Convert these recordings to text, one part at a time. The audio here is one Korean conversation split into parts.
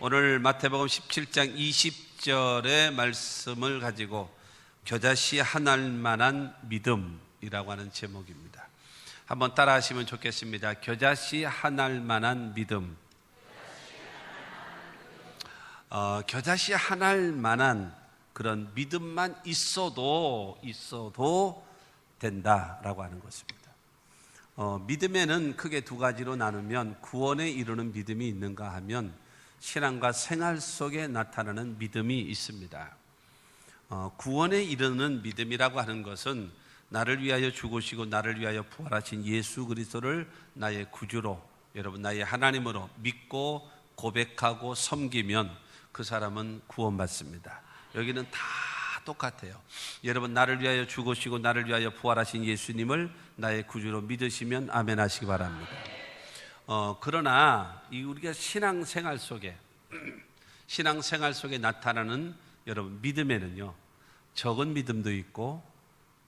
오늘 마태복음 17장 20절의 말씀을 가지고 겨자씨 하나일 만한 믿음이라고 하는 제목입니다. 한번 따라 하시면 좋겠습니다. 겨자씨 하나일 만한 믿음. 겨자씨 하나일 만한 그런 믿음만 있어도 된다라고 하는 것입니다. 믿음에는 크게 두 가지로 나누면 구원에 이르는 믿음이 있는가 하면 신앙과 생활 속에 나타나는 믿음이 있습니다. 구원에 이르는 믿음이라고 하는 것은 나를 위하여 죽으시고 나를 위하여 부활하신 예수 그리스도를 나의 구주로, 여러분 나의 하나님으로 믿고 고백하고 섬기면 그 사람은 구원받습니다. 여기는 다 똑같아요. 여러분 나를 위하여 죽으시고 나를 위하여 부활하신 예수님을 나의 구주로 믿으시면 아멘 하시기 바랍니다. 그러나 우리가 신앙생활 속에 나타나는 여러분 믿음에는요, 적은 믿음도 있고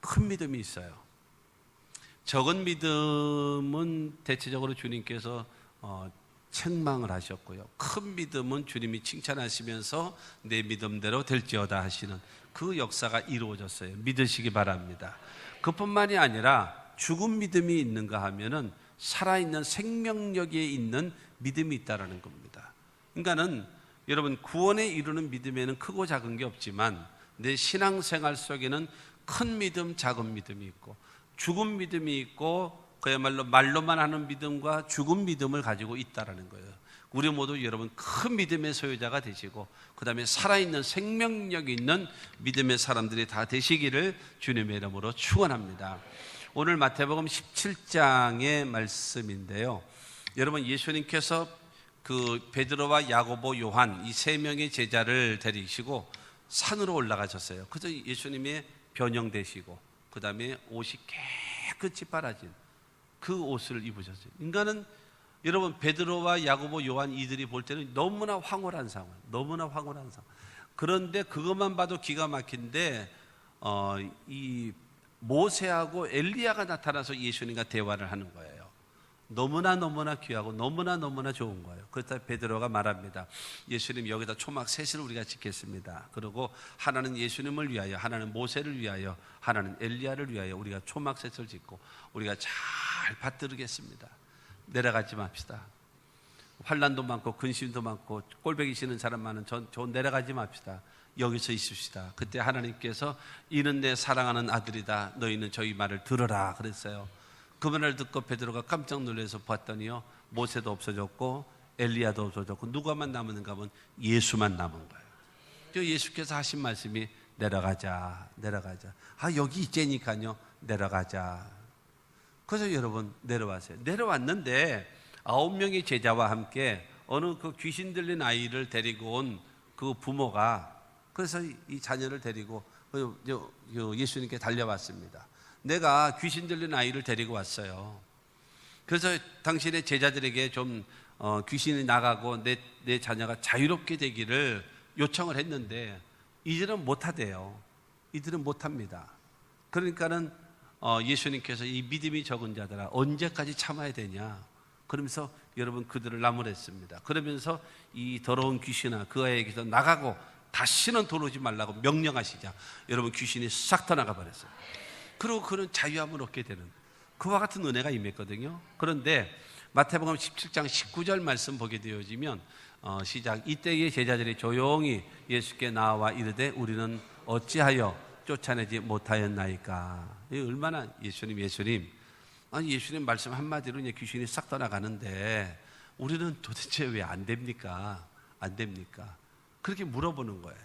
큰 믿음이 있어요. 적은 믿음은 대체적으로 주님께서 책망을 하셨고요, 큰 믿음은 주님이 칭찬하시면서 내 믿음대로 될지어다 하시는 그 역사가 이루어졌어요. 믿으시기 바랍니다. 그뿐만이 아니라 죽은 믿음이 있는가 하면은 살아있는 생명력에 있는 믿음이 있다라는 겁니다. 그러니까는 여러분 구원에 이르는 믿음에는 크고 작은 게 없지만 내 신앙생활 속에는 큰 믿음, 작은 믿음이 있고 죽은 믿음이 있고 그야말로 말로만 하는 믿음과 죽은 믿음을 가지고 있다라는 거예요. 우리 모두 여러분 큰 믿음의 소유자가 되시고 그 다음에 살아있는 생명력이 있는 믿음의 사람들이 다 되시기를 주님의 이름으로 축원합니다. 오늘 마태복음 17장의 말씀인데요, 여러분 예수님께서 그 베드로와 야고보, 요한 이 세 명의 제자를 데리시고 산으로 올라가셨어요. 그래서 예수님이 변형되시고 그 다음에 옷이 깨끗이 빨아진 그 옷을 입으셨어요. 인간은 여러분 베드로와 야고보, 요한 이들이 볼 때는 너무나 황홀한 상황. 그런데 그것만 봐도 기가 막힌데 이 모세하고 엘리야가 나타나서 예수님과 대화를 하는 거예요. 너무나 귀하고 너무나 좋은 거예요. 그렇다 베드로가 말합니다. 예수님 여기다 초막 셋을 우리가 짓겠습니다. 그리고 하나는 예수님을 위하여, 하나는 모세를 위하여, 하나는 엘리야를 위하여 우리가 초막 셋을 짓고 우리가 잘 받들겠습니다. 내려가지 맙시다. 환난도 많고 근심도 많고 꼴배기 싫은 사람 많은 저 내려가지 맙시다. 여기서 있읍시다. 그때 하나님께서 이는 내 사랑하는 아들이다. 너희는 저희 말을 들으라 그랬어요. 그 말을 듣고 베드로가 깜짝 놀라서 봤더니요, 모세도 없어졌고 엘리야도 없어졌고 누가만 남았는가 하면 예수만 남은 거예요. 예수께서 하신 말씀이 내려가자. 여기 있자니까요, 내려가자. 그래서 여러분 내려왔어요. 내려왔는데 9명의 제자와 함께 어느 그 귀신 들린 아이를 데리고 온 그 부모가 그래서 이 자녀를 데리고 예수님께 달려왔습니다. 내가 귀신 들린 아이를 데리고 왔어요. 그래서 당신의 제자들에게 좀 귀신이 나가고 내 자녀가 자유롭게 되기를 요청을 했는데 이들은 못하대요. 이들은 못합니다. 그러니까는 예수님께서 이 믿음이 적은 자들아 언제까지 참아야 되냐 그러면서 여러분 그들을 나무랬습니다. 그러면서 이 더러운 귀신아 그 아이에게서 나가고 다시는 돌아오지 말라고 명령하시자 여러분 귀신이 싹 떠나가 버렸어요. 그리고 그는 자유함을 얻게 되는 그와 같은 은혜가 임했거든요. 그런데 마태복음 17장 19절 말씀 보게 되어지면 시작 이때의 제자들이 조용히 예수께 나와 이르되 우리는 어찌하여 쫓아내지 못하였나이까. 얼마나 예수님 아니 예수님 말씀 한마디로 이제 귀신이 싹 떠나가는데 우리는 도대체 왜 안 됩니까? 그렇게 물어보는 거예요.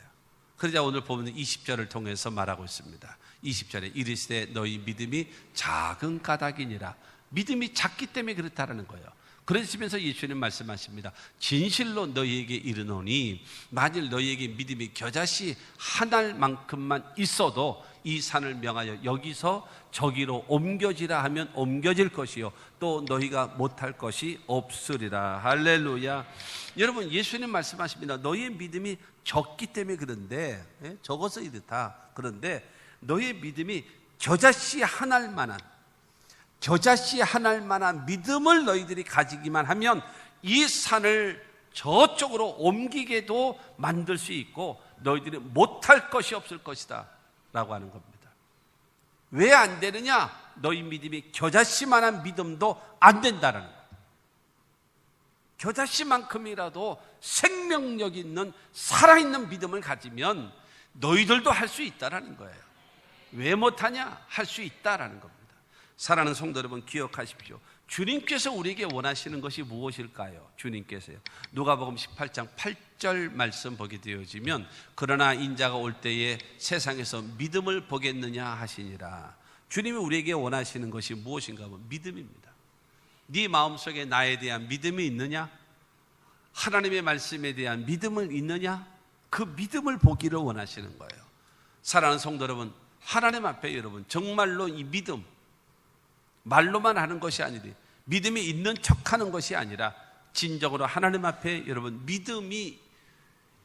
그러자 오늘 보면 20절을 통해서 말하고 있습니다. 20절에 이르시되 너희 믿음이 작은 까닭이니라. 믿음이 작기 때문에 그렇다라는 거예요. 그러시면서 예수님 말씀하십니다. 진실로 너희에게 이르노니 만일 너희에게 믿음이 겨자씨 하나만큼만 있어도 이 산을 명하여 여기서 저기로 옮겨지라 하면 옮겨질 것이요 또 너희가 못할 것이 없으리라. 할렐루야. 여러분 예수님 말씀하십니다. 너희의 믿음이 적기 때문에 그런데 적어서 이렇다. 그런데 너희의 믿음이 겨자씨 하나일 만한 믿음을 너희들이 가지기만 하면 이 산을 저쪽으로 옮기게도 만들 수 있고 너희들이 못할 것이 없을 것이다 라고 하는 겁니다. 왜 안 되느냐? 너희 믿음이 겨자씨만한 믿음도 안 된다는 거예요. 겨자씨만큼이라도 생명력 있는 살아있는 믿음을 가지면 너희들도 할 수 있다라는 거예요. 왜 못하냐? 할 수 있다라는 겁니다. 사랑하는 성도 여러분, 기억하십시오. 주님께서 우리에게 원하시는 것이 무엇일까요? 주님께서요, 누가복음 18장 8절 말씀 보게 되어지면 그러나 인자가 올 때에 세상에서 믿음을 보겠느냐 하시니라. 주님이 우리에게 원하시는 것이 무엇인가 하면 믿음입니다. 네 마음속에 나에 대한 믿음이 있느냐? 하나님의 말씀에 대한 믿음을 있느냐? 그 믿음을 보기를 원하시는 거예요. 사랑하는 성도 여러분, 하나님 앞에 여러분 정말로 이 믿음, 말로만 하는 것이 아니라 믿음이 있는 척하는 것이 아니라 진정으로 하나님 앞에 여러분 믿음이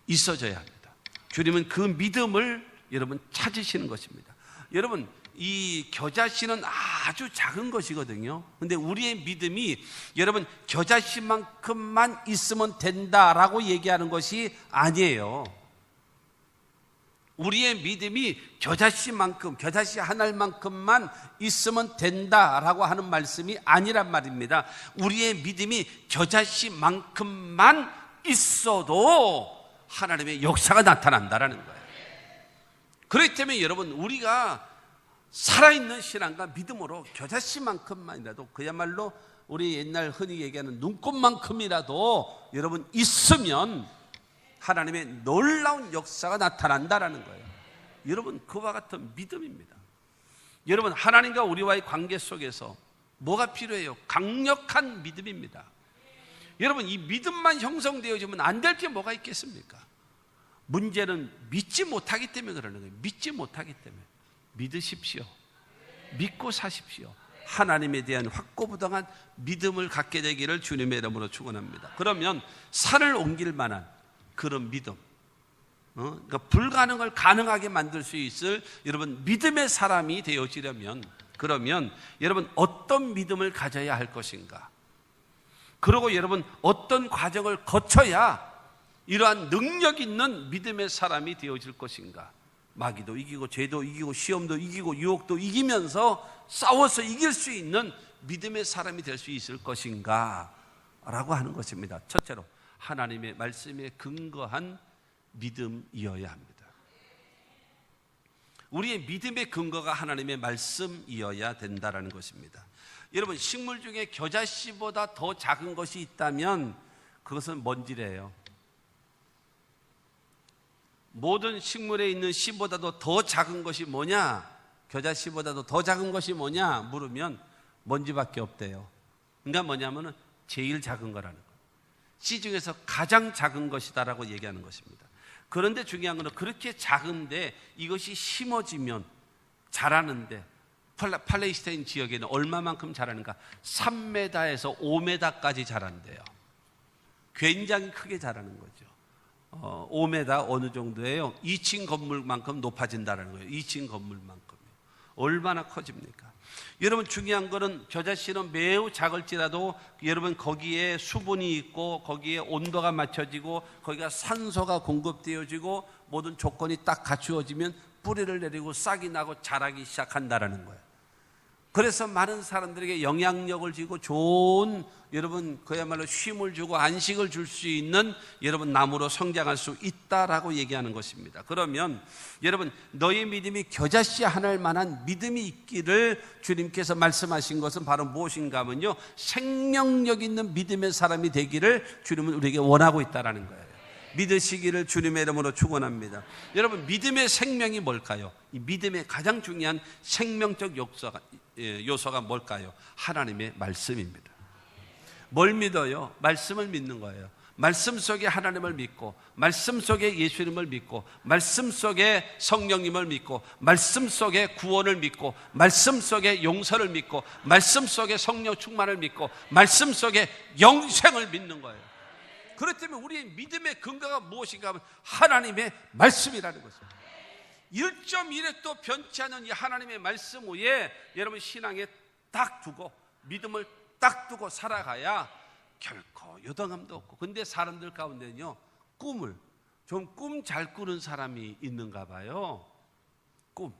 있어져야 합니다. 주님은 그 믿음을 여러분 찾으시는 것입니다. 여러분, 이 겨자씨는 아주 작은 것이거든요. 근데 우리의 믿음이 여러분 겨자씨만큼만 있으면 된다라고 얘기하는 것이 아니에요. 우리의 믿음이 겨자씨만큼, 겨자씨 한 알만큼만 있으면 된다라고 하는 말씀이 아니란 말입니다. 우리의 믿음이 겨자씨만큼만 있어도 하나님의 역사가 나타난다라는 거예요. 그렇기 때문에 여러분, 우리가 살아있는 신앙과 믿음으로 겨자씨만큼만이라도, 그야말로 우리 옛날 흔히 얘기하는 눈꽃만큼이라도 여러분 있으면 하나님의 놀라운 역사가 나타난다라는 거예요. 여러분, 그와 같은 믿음입니다. 여러분, 하나님과 우리와의 관계 속에서 뭐가 필요해요? 강력한 믿음입니다. 여러분, 이 믿음만 형성되어지면 안 될 게 뭐가 있겠습니까? 문제는 믿지 못하기 때문에 그러는 거예요. 믿지 못하기 때문에. 믿으십시오. 믿고 사십시오. 하나님에 대한 확고부동한 믿음을 갖게 되기를 주님의 이름으로 축원합니다. 그러면 산을 옮길 만한 그런 믿음, 그러니까 불가능을 가능하게 만들 수 있을 여러분 믿음의 사람이 되어지려면, 그러면 여러분 어떤 믿음을 가져야 할 것인가? 그리고 여러분 어떤 과정을 거쳐야 이러한 능력 있는 믿음의 사람이 되어질 것인가? 마귀도 이기고 죄도 이기고 시험도 이기고 유혹도 이기면서 싸워서 이길 수 있는 믿음의 사람이 될 수 있을 것인가? 라고 하는 것입니다. 첫째로 하나님의 말씀에 근거한 믿음이어야 합니다. 우리의 믿음의 근거가 하나님의 말씀이어야 된다는 것입니다. 여러분, 식물 중에 겨자씨보다 더 작은 것이 있다면 그것은 먼지래요. 모든 식물에 있는 씨보다도 더 작은 것이 뭐냐? 겨자씨보다도 더 작은 것이 뭐냐? 물으면 먼지밖에 없대요. 그러니까 뭐냐면은 제일 작은 거라는 거예요. 씨 중에서 가장 작은 것이다라고 얘기하는 것입니다. 그런데 중요한 것은 그렇게 작은데 이것이 심어지면 자라는데, 팔레스타인 지역에는 얼마만큼 자라는가? 3m에서 5m까지 자란대요. 굉장히 크게 자라는 거죠. 5m 어느 정도예요? 2층 건물만큼 높아진다는 거예요. 2층 건물만큼요. 얼마나 커집니까? 여러분, 중요한 거는 겨자씨는 매우 작을지라도 여러분 거기에 수분이 있고 거기에 온도가 맞춰지고 거기가 산소가 공급되어지고 모든 조건이 딱 갖추어지면 뿌리를 내리고 싹이 나고 자라기 시작한다라는 거예요. 그래서 많은 사람들에게 영향력을 주고 좋은 여러분 그야말로 쉼을 주고 안식을 줄 수 있는 여러분 나무로 성장할 수 있다라고 얘기하는 것입니다. 그러면 여러분 너희 믿음이 겨자씨 하나일 만한 믿음이 있기를 주님께서 말씀하신 것은 바로 무엇인가 하면요, 생명력 있는 믿음의 사람이 되기를 주님은 우리에게 원하고 있다라는 거예요. 믿으시기를 주님의 이름으로 축원합니다. 여러분, 믿음의 생명이 뭘까요? 이 믿음의 가장 중요한 생명적 요소가 뭘까요? 하나님의 말씀입니다. 뭘 믿어요? 말씀을 믿는 거예요. 말씀 속에 하나님을 믿고, 말씀 속에 예수님을 믿고, 말씀 속에 성령님을 믿고, 말씀 속에 구원을 믿고, 말씀 속에 용서를 믿고, 말씀 속에 성령 충만을 믿고, 말씀 속에 영생을 믿는 거예요. 그렇기 때문에 우리의 믿음의 근거가 무엇인가 하면 하나님의 말씀이라는 것입니다. 1.1획도 변치 않은 이 하나님의 말씀 위에 여러분 신앙에 딱 두고 믿음을 딱 두고 살아가야 결코 요동함도 없고. 근데 사람들 가운데는요, 꿈을 좀 꿈 잘 꾸는 사람이 있는가 봐요. 꿈.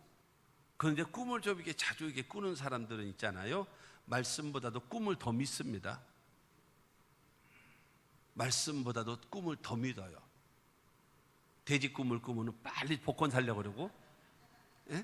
그런데 꿈을 좀 이렇게 자주 이렇게 꾸는 사람들은 있잖아요. 말씀보다도 꿈을 더 믿습니다. 말씀보다도 꿈을 더 믿어요. 돼지 꿈을 꾸면 빨리 복권 살려고 그러고, 예?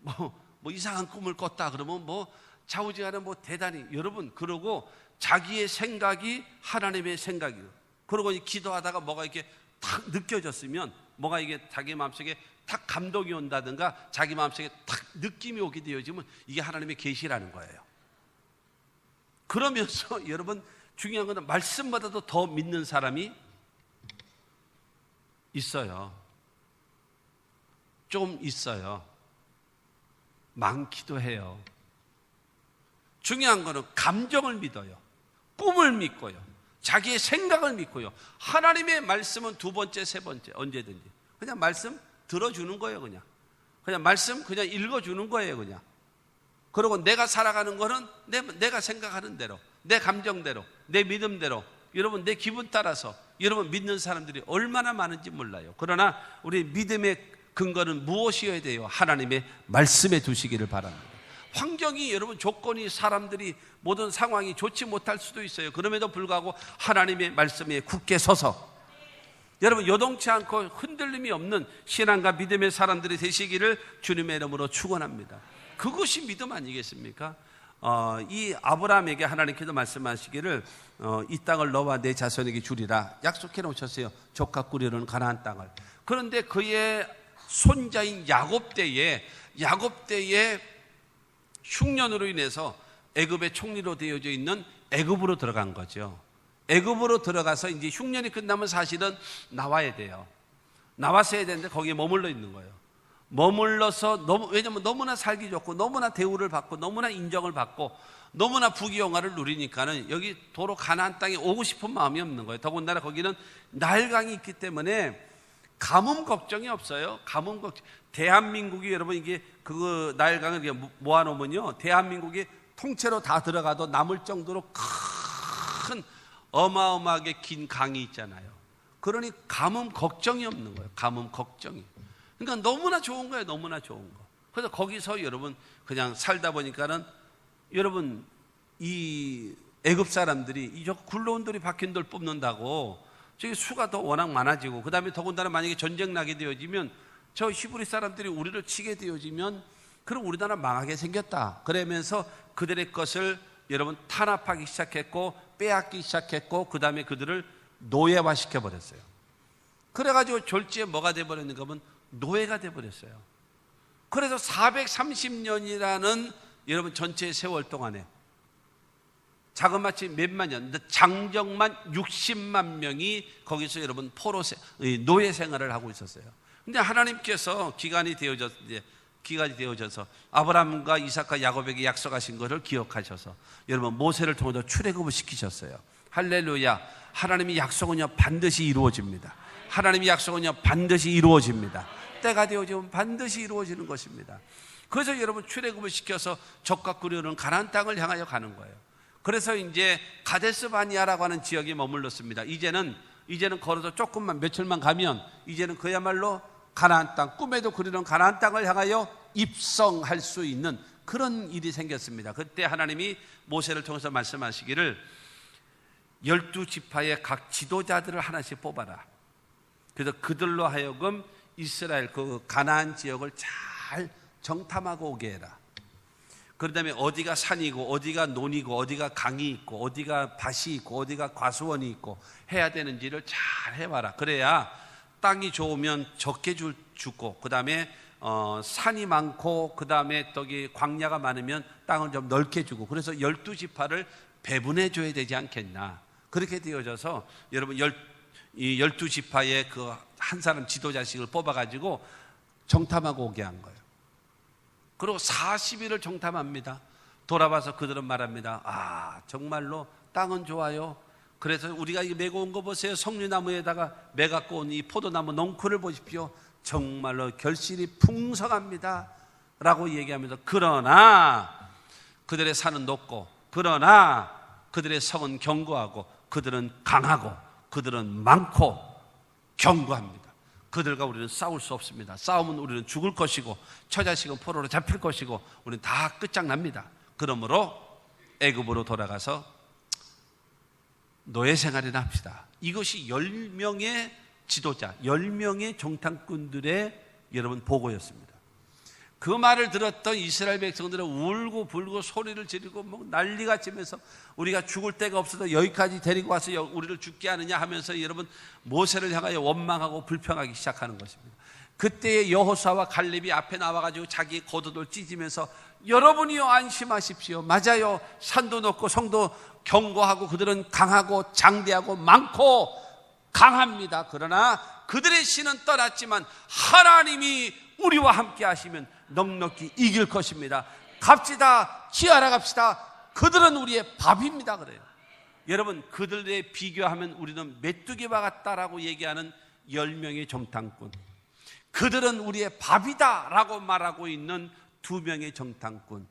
뭐 이상한 꿈을 꿨다 그러면 뭐 좌우지간에 뭐 대단히, 여러분, 그러고 자기의 생각이 하나님의 생각이에요. 그러고 기도하다가 뭐가 이렇게 탁 느껴졌으면, 뭐가 이게 자기 마음속에 탁 감동이 온다든가 자기 마음속에 탁 느낌이 오게 되어지면 이게 하나님의 계시라는 거예요. 그러면서 여러분, 중요한 건 말씀보다도 더 믿는 사람이 있어요. 좀 있어요. 많기도 해요. 중요한 거는 감정을 믿어요. 꿈을 믿고요. 자기의 생각을 믿고요. 하나님의 말씀은 두 번째, 세 번째, 언제든지 그냥 말씀 들어주는 거예요. 그냥 말씀 그냥 읽어주는 거예요. 그리고 내가 살아가는 거는 내가 생각하는 대로, 내 감정대로, 내 믿음대로, 여러분 내 기분 따라서 여러분 믿는 사람들이 얼마나 많은지 몰라요. 그러나 우리 믿음의 근거는 무엇이어야 돼요? 하나님의 말씀에 두시기를 바랍니다. 환경이, 여러분 조건이, 사람들이, 모든 상황이 좋지 못할 수도 있어요. 그럼에도 불구하고 하나님의 말씀에 굳게 서서 여러분 요동치 않고 흔들림이 없는 신앙과 믿음의 사람들이 되시기를 주님의 이름으로 축원합니다. 그것이 믿음 아니겠습니까? 이 아브라함에게 하나님께서 말씀하시기를 이 땅을 너와 내 자손에게 주리라 약속해 놓으셨어요. 족과 꿀이르는 가나안 땅을. 그런데 그의 손자인 야곱 때에 흉년으로 인해서 애굽의 총리로 되어져 있는 애굽으로 들어간 거죠. 애굽으로 들어가서 이제 흉년이 끝나면 사실은 나와야 돼요. 나왔어야 되는데 거기에 머물러 있는 거예요. 머물러서 왜냐면 너무나 살기 좋고 너무나 대우를 받고 너무나 인정을 받고 너무나 부귀영화를 누리니까는 여기 도로 가나안 땅에 오고 싶은 마음이 없는 거예요. 더군다나 거기는 나일강이 있기 때문에 가뭄 걱정이 없어요. 가뭄 걱정. 대한민국이, 여러분, 이게 그 나일강을 모아놓으면요, 대한민국이 통째로 다 들어가도 남을 정도로 큰 어마어마하게 긴 강이 있잖아요. 그러니 가뭄 걱정이 없는 거예요. 가뭄 걱정이. 그러니까 너무나 좋은 거예요. 너무나 좋은 거. 그래서 거기서 여러분 그냥 살다 보니까는 여러분 이 애굽 사람들이 이 굴러온 돌이 박힌 돌 뽑는다고 저기 수가 더 워낙 많아지고, 그 다음에 더군다나 만약에 전쟁 나게 되어지면 저 히브리 사람들이 우리를 치게 되어지면 그럼 우리나라 망하게 생겼다. 그러면서 그들의 것을 여러분 탄압하기 시작했고 빼앗기 시작했고, 그 다음에 그들을 노예화 시켜버렸어요. 그래가지고 졸지에 뭐가 돼버렸는가 하면 노예가 돼버렸어요. 그래서 430년이라는 여러분 전체 세월 동안에 자그마치 몇만 년, 장정만 60만 명이 거기서 여러분 노예 생활을 하고 있었어요. 근데 하나님께서 기간이 되어져서 아브라함과 이삭과 야곱에게 약속하신 것을 기억하셔서 여러분 모세를 통해서 출애굽을 시키셨어요. 할렐루야. 하나님의 약속은요 반드시 이루어집니다. 하나님의 약속은요 반드시 이루어집니다. 때가 되어지면 반드시 이루어지는 것입니다. 그래서 여러분 출애굽을 시켜서 적과 꿀이르는 가나안 땅을 향하여 가는 거예요. 그래서 이제 가데스 바니아라고 하는 지역에 머물렀습니다. 이제는 걸어서 조금만, 며칠만 가면 이제는 그야말로 가나안 땅, 꿈에도 그리는 가나안 땅을 향하여 입성할 수 있는 그런 일이 생겼습니다. 그때 하나님이 모세를 통해서 말씀하시기를 12지파의 각 지도자들을 하나씩 뽑아라. 그래서 그들로 하여금 이스라엘 그 가나안 지역을 잘 정탐하고 오게 해라. 그 다음에 어디가 산이고 어디가 논이고 어디가 강이 있고 어디가 밭이 있고 어디가 과수원이 있고 해야 되는지를 잘 해봐라. 그래야 땅이 좋으면 적게 주고, 그 다음에 산이 많고 그 다음에 또기 광야가 많으면 땅을 좀 넓게 주고, 그래서 12지파를 배분해 줘야 되지 않겠나. 그렇게 되어져서 여러분 이 12지파의 그 한 사람 지도자식을 뽑아가지고 정탐하고 오게 한 거예요. 그리고 40일을 정탐합니다. 돌아와서 그들은 말합니다. 아, 정말로 땅은 좋아요. 그래서 우리가 이 메고 온 거 보세요. 석류나무에다가 메갖고 온 이 포도나무 넝쿨을 보십시오. 정말로 결실이 풍성합니다 라고 얘기하면서, 그러나 그들의 산은 높고, 그러나 그들의 성은 견고하고 그들은 강하고 그들은 많고 견고합니다. 그들과 우리는 싸울 수 없습니다. 싸우면 우리는 죽을 것이고 처자식은 포로로 잡힐 것이고 우리는 다 끝장납니다. 그러므로 애굽으로 돌아가서 노예 생활이나 합시다. 이것이 10명의 지도자, 10명의 정탐꾼들의 여러분 보고였습니다. 그 말을 들었던 이스라엘 백성들은 울고 불고 소리를 지르고 뭐 난리가 치면서 우리가 죽을 데가 없어서 여기까지 데리고 와서 우리를 죽게 하느냐 하면서 여러분 모세를 향하여 원망하고 불평하기 시작하는 것입니다. 그때의 여호수아와 갈렙이 앞에 나와가지고 자기 겉옷을 찢으면서 여러분이요 안심하십시오. 맞아요. 산도 높고 성도 견고하고 그들은 강하고 장대하고 많고 강합니다. 그러나 그들의 신은 떠났지만 하나님이 우리와 함께 하시면 넉넉히 이길 것입니다. 갑시다. 취하러 갑시다. 그들은 우리의 밥입니다. 그래요. 여러분 그들에 비교하면 우리는 메뚜기와 같다라고 얘기하는 10명의 정탐꾼, 그들은 우리의 밥이다 라고 말하고 있는 2명의 정탐꾼.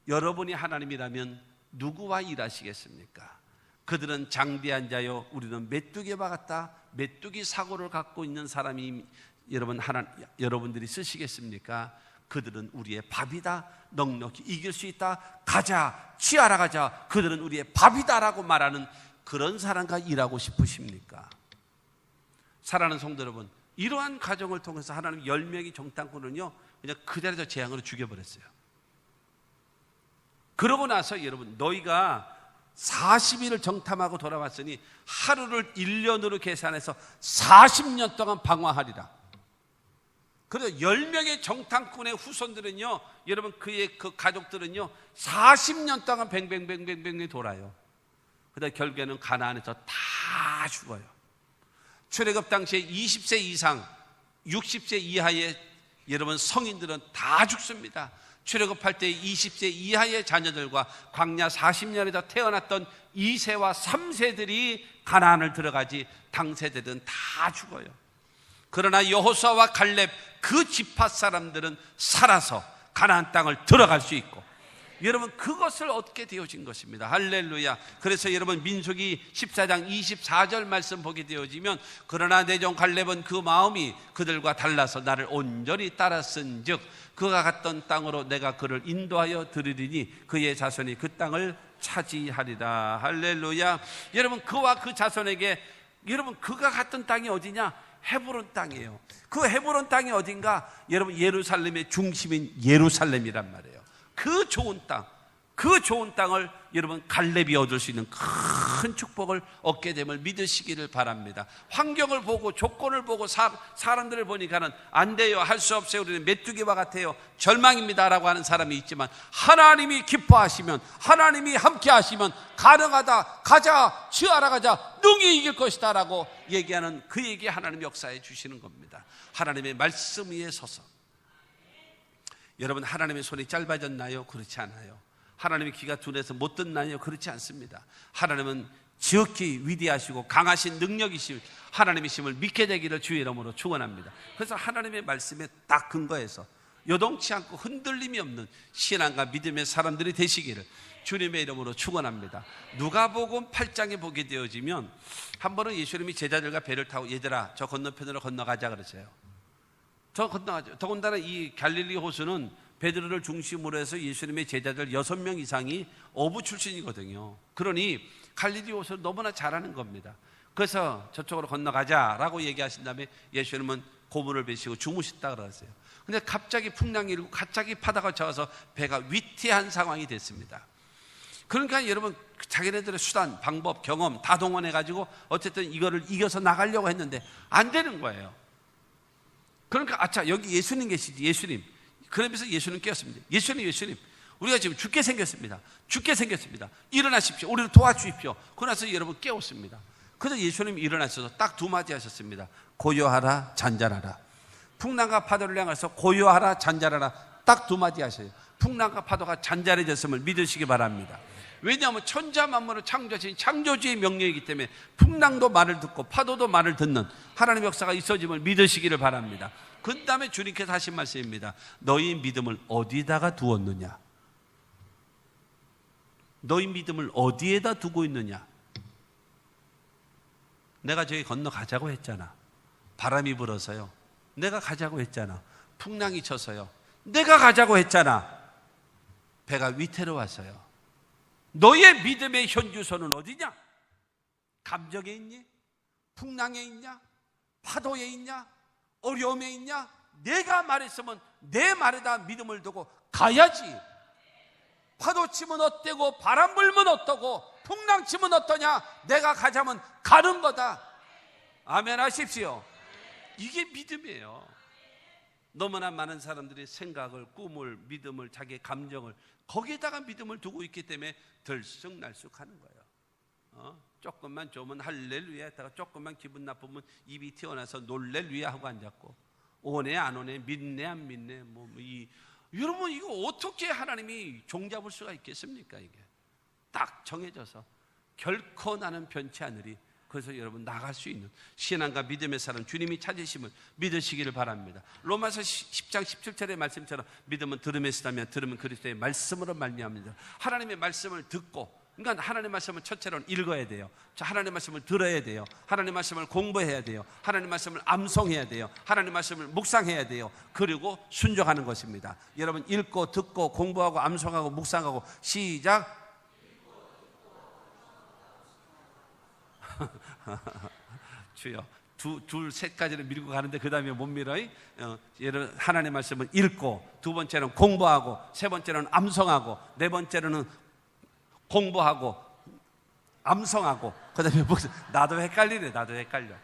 여러분이 하나님이라면 누구와 일하시겠습니까? 그들은 장대한 자요, 우리는 메뚜기와 같다. 메뚜기 사고를 갖고 있는 사람이 여러분들이 쓰시겠습니까? 그들은 우리의 밥이다. 넉넉히 이길 수 있다. 가자. 취하러 가자. 그들은 우리의 밥이다라고 말하는 그런 사람과 일하고 싶으십니까? 사랑하는 성도 여러분, 이러한 과정을 통해서 하나님 10명의 정탐꾼은요 그냥 그 자리에서 재앙으로 죽여버렸어요. 그러고 나서 여러분 너희가 40일을 정탐하고 돌아왔으니 하루를 1년으로 계산해서 40년 동안 방황하리라. 그래서 10명의 정탐꾼의 후손들은요, 여러분 그의 그 가족들은요 40년 동안 뱅뱅뱅뱅뱅 돌아요. 그러다 결국에는 가나안에서 다 죽어요. 출애굽 당시에 20세 이상 60세 이하의 여러분 성인들은 다 죽습니다. 출애굽할 때 20세 이하의 자녀들과 광야 40년에서 태어났던 2세와 3세들이 가나안을 들어가지 당세대들은 다 죽어요. 그러나 여호수아와 갈렙 그 지파 사람들은 살아서 가나안 땅을 들어갈 수 있고, 여러분 그것을 얻게 되어진 것입니다. 할렐루야. 그래서 여러분 민수기 14장 24절 말씀 보게 되어지면, 그러나 내 종 갈렙은 그 마음이 그들과 달라서 나를 온전히 따랐은즉 그가 갔던 땅으로 내가 그를 인도하여 드리리니 그의 자손이 그 땅을 차지하리라. 할렐루야. 여러분 그와 그 자손에게, 여러분 그가 갔던 땅이 어디냐? 헤브론 땅이에요. 그 헤브론 땅이 어딘가? 여러분 예루살렘의 중심인 예루살렘이란 말이에요. 그 좋은 땅, 그 좋은 땅을 여러분 갈렙이 얻을 수 있는 큰 축복을 얻게 됨을 믿으시기를 바랍니다. 환경을 보고 조건을 보고 사람들을 보니까는 안 돼요, 할 수 없어요, 우리는 메뚜기와 같아요, 절망입니다 라고 하는 사람이 있지만, 하나님이 기뻐하시면, 하나님이 함께 하시면 가능하다, 가자, 취하러 가자, 능히 이길 것이다 라고 얘기하는 그에게 하나님이 역사해 주시는 겁니다. 하나님의 말씀 위에 서서. 여러분 하나님의 손이 짧아졌나요? 그렇지 않아요. 하나님의 귀가 둔해서 못 듣나요? 그렇지 않습니다. 하나님은 지극히 위대하시고 강하신 능력이신 하나님이심을 믿게 되기를 주의 이름으로 축원합니다. 그래서 하나님의 말씀에 딱 근거해서 요동치 않고 흔들림이 없는 신앙과 믿음의 사람들이 되시기를 주님의 이름으로 축원합니다. 누가복음 8장에 보게 되어지면 한 번은 예수님이 제자들과 배를 타고 얘들아 저 건너편으로 건너가자 그러세요. 저 건너가죠. 더군다나 이 갈릴리 호수는 베드로를 중심으로 해서 예수님의 제자들 6명 이상이 어부 출신이거든요. 그러니 갈릴리 호수를 너무나 잘하는 겁니다. 그래서 저쪽으로 건너가자라고 얘기하신 다음에 예수님은 고문을 베시고 주무셨다 그러세요. 근데 갑자기 풍랑이 일고 갑자기 파다가 쳐서 배가 위태한 상황이 됐습니다. 그러니까 여러분 자기네들의 수단, 방법, 경험 다 동원해가지고 어쨌든 이거를 이겨서 나가려고 했는데 안 되는 거예요. 그러니까 아차 여기 예수님 계시지, 예수님. 그러면서 예수님 깨웠습니다. 예수님 우리가 지금 죽게 생겼습니다. 일어나십시오. 우리를 도와주십시오. 그러나서 여러분 깨웠습니다. 그래서 예수님이 일어나셔서 딱 두 마디 하셨습니다. 고요하라 잔잔하라. 풍랑과 파도를 향해서 고요하라 잔잔하라 딱 두 마디 하셔요. 풍랑과 파도가 잔잔해졌음을 믿으시기 바랍니다. 왜냐하면 천자 만물을 창조하신 창조주의 명령이기 때문에 풍랑도 말을 듣고 파도도 말을 듣는 하나님의 역사가 있어짐을 믿으시기를 바랍니다. 그 다음에 주님께서 하신 말씀입니다. 너희 믿음을 어디다가 두었느냐? 너희 믿음을 어디에다 두고 있느냐? 내가 저기 건너가자고 했잖아. 바람이 불어서요. 내가 가자고 했잖아. 풍랑이 쳐서요. 내가 가자고 했잖아. 배가 위태로워서요. 너의 믿음의 현주소는 어디냐? 감정에 있니? 풍랑에 있냐? 파도에 있냐? 어려움에 있냐? 내가 말했으면 내 말에다 믿음을 두고 가야지. 파도 치면 어때고 바람 불면 어떠고 풍랑 치면 어떠냐? 내가 가자면 가는 거다. 아멘 하십시오. 이게 믿음이에요. 너무나 많은 사람들이 생각을, 꿈을, 믿음을, 자기의 감정을 거기에다가 믿음을 두고 있기 때문에 들쑥날쑥하는 거예요. 조금만 좋으면 할렐루야 했다가 조금만 기분 나쁘면 입이 튀어나와서 놀렐루야 하고 앉았고, 오네 안 오네, 믿네 안 믿네, 여러분 이거 어떻게 하나님이 종잡을 수가 있겠습니까? 이게 딱 정해져서 결코 나는 변치 않으리. 그래서 여러분 나갈 수 있는 신앙과 믿음의 사람, 주님이 찾으심을 믿으시기를 바랍니다. 로마서 10장 17절의 말씀처럼 믿음은 들음에서 나면 들음은 그리스도의 말씀으로 말미암니다. 하나님의 말씀을 듣고, 그러니까 하나님의 말씀을 첫째로는 읽어야 돼요. 하나님의 말씀을 들어야 돼요. 하나님의 말씀을 공부해야 돼요. 하나님의 말씀을 암송해야 돼요. 하나님의 말씀을 묵상해야 돼요. 그리고 순종하는 것입니다. 여러분 읽고 듣고 공부하고 암송하고 묵상하고 시작. 주여, 둘, 셋까지는 밀고 가는데 그 다음에 못 밀어요. 여러분 하나님의 말씀을 읽고, 두 번째는 공부하고, 세 번째는 암송하고, 네 번째는 공부하고 암송하고, 그 다음에 나도 헷갈리네. 나도 헷갈려.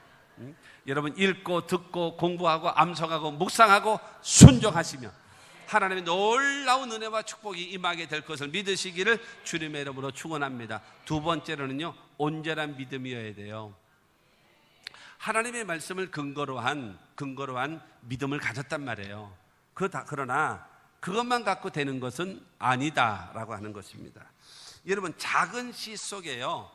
여러분 읽고 듣고 공부하고 암송하고 묵상하고 순종하시면 하나님의 놀라운 은혜와 축복이 임하게 될 것을 믿으시기를 주님의 이름으로 축원합니다. 두 번째로는요, 온전한 믿음이어야 돼요. 하나님의 말씀을 근거로 한 믿음을 가졌단 말이에요. 그러나 그것만 갖고 되는 것은 아니다라고 하는 것입니다. 여러분 작은 씨 속에요,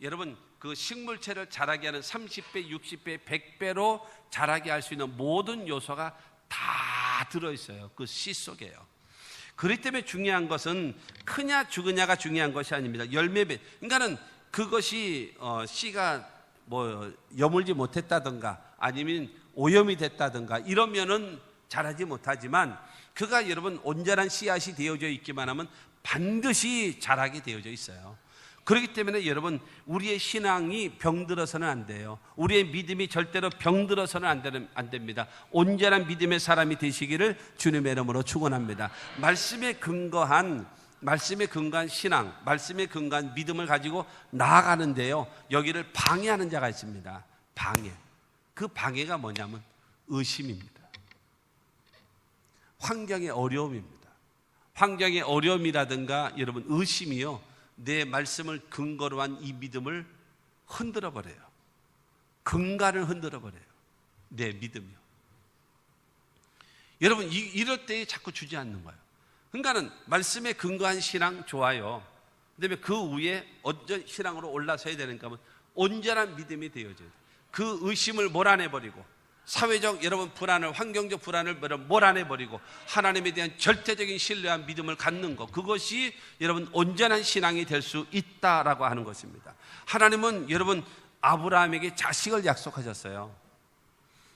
여러분 그 식물체를 자라게 하는 30배, 60배, 100배로 자라게 할 수 있는 모든 요소가 다 들어있어요. 그 씨 속에요. 그렇기 때문에 중요한 것은 크냐 죽으냐가 중요한 것이 아닙니다. 열매배, 그러니까는 그것이 씨가 여물지 못했다든가 아니면 오염이 됐다든가 이러면은 자라지 못하지만, 그가 여러분 온전한 씨앗이 되어져 있기만 하면 반드시 자라게 되어져 있어요. 그렇기 때문에 여러분 우리의 신앙이 병들어서는 안 돼요. 우리의 믿음이 절대로 병들어서는 안 됩니다. 온전한 믿음의 사람이 되시기를 주님의 이름으로 축원합니다. 말씀에 근거한 신앙, 말씀에 근거한 믿음을 가지고 나아가는데요, 여기를 방해하는 자가 있습니다. 방해. 그 방해가 뭐냐면 의심입니다. 환경의 어려움입니다. 환경의 어려움이라든가 여러분 의심이요, 내 말씀을 근거로 한 이 믿음을 흔들어 버려요. 근간을 흔들어 버려요. 내 믿음이요. 여러분 이럴 때에 자꾸 주지 않는 거예요. 그러니까는 말씀에 근거한 신앙 좋아요. 그다음에 그 위에 온전 신앙으로 올라서야 되는가 하면 온전한 믿음이 되어져야 돼요. 그 의심을 몰아내버리고, 사회적 여러분 불안을, 환경적 불안을 몰아내버리고 하나님에 대한 절대적인 신뢰한 믿음을 갖는 것, 그것이 여러분 온전한 신앙이 될 수 있다라고 하는 것입니다. 하나님은 여러분 아브라함에게 자식을 약속하셨어요.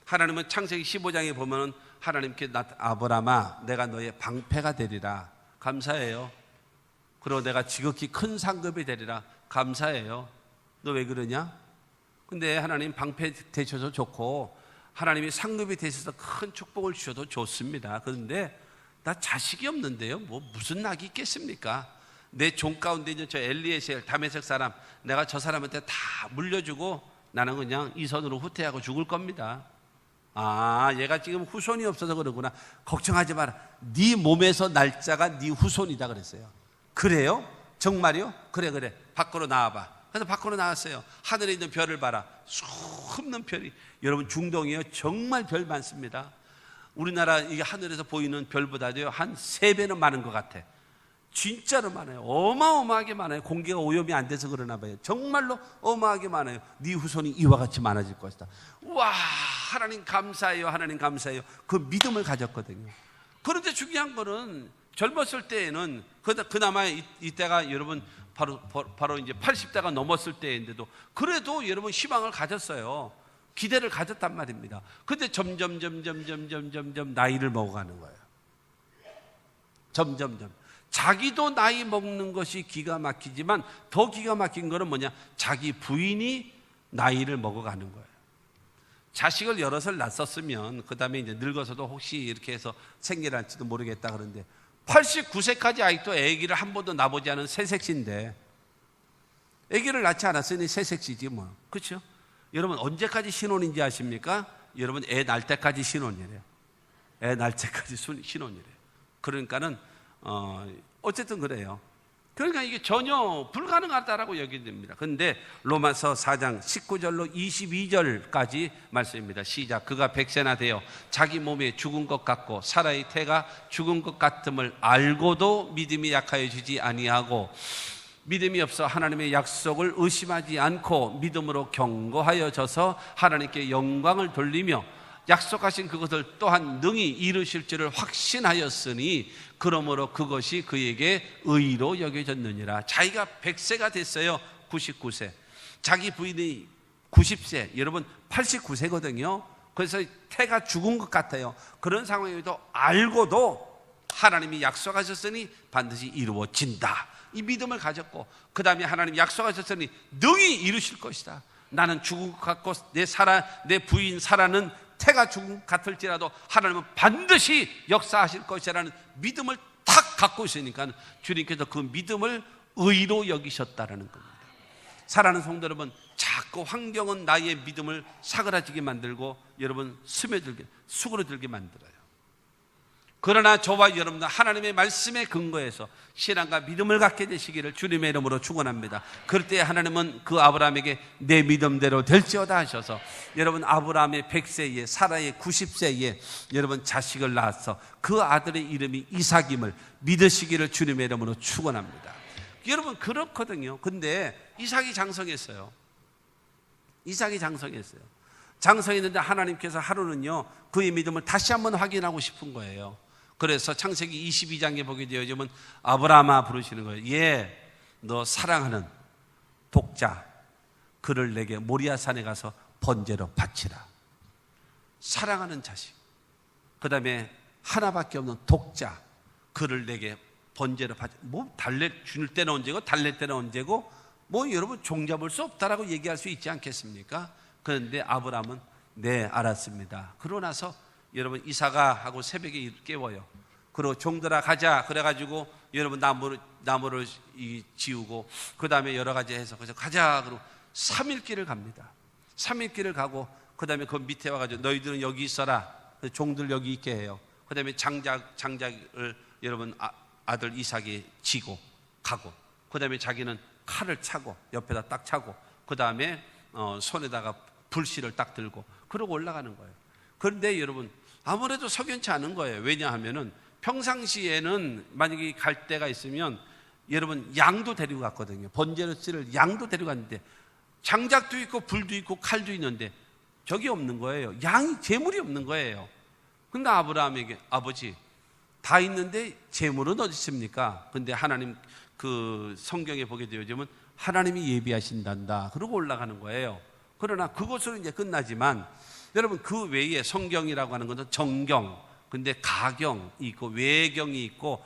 하나님은 창세기 15장에 보면 하나님께 아브라함아 내가 너의 방패가 되리라. 감사해요. 그리고 내가 지극히 큰 상급이 되리라. 감사해요. 너 왜 그러냐? 근데 하나님 방패 되셔서 좋고 하나님이 상급이 되셔서 큰 축복을 주셔도 좋습니다. 그런데 나 자식이 없는데요, 무슨 낙이 있겠습니까? 내 종 가운데 있는 저 엘리에셀 다메섹 사람, 내가 저 사람한테 다 물려주고 나는 그냥 이 손으로 후퇴하고 죽을 겁니다. 아, 얘가 지금 후손이 없어서 그러구나. 걱정하지 마라. 네 몸에서 날짜가 네 후손이다 그랬어요. 그래요? 정말요? 그래 밖으로 나와봐. 그래서 밖으로 나왔어요. 하늘에 있는 별을 봐라. 수없는 별이, 여러분 중동이요 정말 별 많습니다. 우리나라 이게 하늘에서 보이는 별보다도요 한 3배는 많은 것 같아. 진짜로 많아요. 어마어마하게 많아요. 공기가 오염이 안 돼서 그러나 봐요. 정말로 어마하게 많아요. 네 후손이 이와 같이 많아질 것이다. 와, 하나님 감사해요. 하나님 감사해요. 그 믿음을 가졌거든요. 그런데 중요한 거는 젊었을 때에는 그나마 이때가 여러분 바로 이제 80대가 넘었을 때인데도 그래도 여러분 희망을 가졌어요. 기대를 가졌단 말입니다. 근데 점점 나이를 먹어가는 거예요. 점점 자기도 나이 먹는 것이 기가 막히지만 더 기가 막힌 거는 뭐냐? 자기 부인이 나이를 먹어가는 거예요. 자식을 여럿을 낳았으면 그 다음에 이제 늙어서도 혹시 이렇게 해서 생기를 할지도 모르겠다 그러는데 89세까지 아직도 아기를 한 번도 낳아보지 않은 새색시인데, 아기를 낳지 않았으니 새색시지 뭐. 그렇죠? 여러분 언제까지 신혼인지 아십니까? 여러분 애 낳을 때까지 신혼이래요. 애 낳을 때까지 신혼이래요. 그러니까는 어쨌든 그래요. 그러니까 이게 전혀 불가능하다라고 여겨집니다. 그런데 로마서 4장 19절로 22절까지 말씀입니다. 시작. 그가 백세나 되어 자기 몸에 죽은 것 같고 사라의 태가 죽은 것 같음을 알고도 믿음이 약하여지지 아니하고 믿음이 없어 하나님의 약속을 의심하지 않고 믿음으로 견고하여져서 하나님께 영광을 돌리며 약속하신 그것을 또한 능히 이루실 줄을 확신하였으니 그러므로 그것이 그에게 의로 여겨졌느니라. 자기가 100세가 됐어요. 99세. 자기 부인이 90세. 여러분 89세거든요. 그래서 태가 죽은 것 같아요. 그런 상황에도 알고도 하나님이 약속하셨으니 반드시 이루어진다. 이 믿음을 가졌고 그 다음에 하나님 약속하셨으니 능히 이루실 것이다. 나는 죽은 것 같고 내 부인 사라는 태가 죽은 것 같을지라도 하나님은 반드시 역사하실 것이라는 믿음을 탁 갖고 있으니까 주님께서 그 믿음을 의로 여기셨다라는 겁니다. 사랑하는 성도 여러분, 자꾸 환경은 나의 믿음을 사그라지게 만들고 여러분 수그러들게 만들어요. 그러나 저와 여러분은 하나님의 말씀에 근거해서 신앙과 믿음을 갖게 되시기를 주님의 이름으로 축원합니다. 그럴 때 하나님은 그 아브라함에게 내 믿음대로 될지어다 하셔서 여러분 아브라함의 100세에 사라의 90세에 여러분 자식을 낳아서 그 아들의 이름이 이삭임을 믿으시기를 주님의 이름으로 축원합니다. 여러분 그렇거든요. 근데 이삭이 장성했어요. 장성했는데 하나님께서 하루는요 그의 믿음을 다시 한번 확인하고 싶은 거예요. 그래서 창세기 22장에 보게 되어지면 아브라함아 부르시는 거예요. 예, 너 사랑하는 독자 그를 내게 모리아산에 가서 번제로 바치라. 사랑하는 자식, 그 다음에 하나밖에 없는 독자 그를 내게 번제로 바치라. 뭐 달래 줄 때는 언제고 달랠 때는 언제고 뭐 여러분 종잡을 수 없다라고 얘기할 수 있지 않겠습니까? 그런데 아브라함은 네 알았습니다. 그러고 나서 여러분 이삭아 하고 새벽에 깨워요. 그리고 종들아 가자 그래가지고 여러분 나무를 지우고 그 다음에 여러 가지 해서 그래서 가자 그러고 3일 길을 갑니다. 3일 길을 가고 그 다음에 그 밑에 와가지고 너희들은 여기 있어라. 종들 여기 있게 해요. 그 다음에 장작을 여러분 아들 이삭이 지고 가고 그 다음에 자기는 칼을 차고 옆에다 딱 차고 그 다음에 손에다가 불씨를 딱 들고 그러고 올라가는 거예요. 그런데 여러분 아무래도 석연치 않은 거예요. 왜냐하면은 평상시에는 만약에 갈 데가 있으면 여러분 양도 데리고 갔거든요. 번제로 쓸 양도 데리고 갔는데 장작도 있고 불도 있고 칼도 있는데 저기 없는 거예요. 양이 재물이 없는 거예요. 근데 아브라함에게 아버지 다 있는데 재물은 어디 있습니까? 근데 하나님 그 성경에 보게 되어지면 하나님이 예비하신단다. 그러고 올라가는 거예요. 그러나 그것으로 이제 끝나지만 여러분 그 외에 성경이라고 하는 것은 정경, 근데 가경이 있고 외경이 있고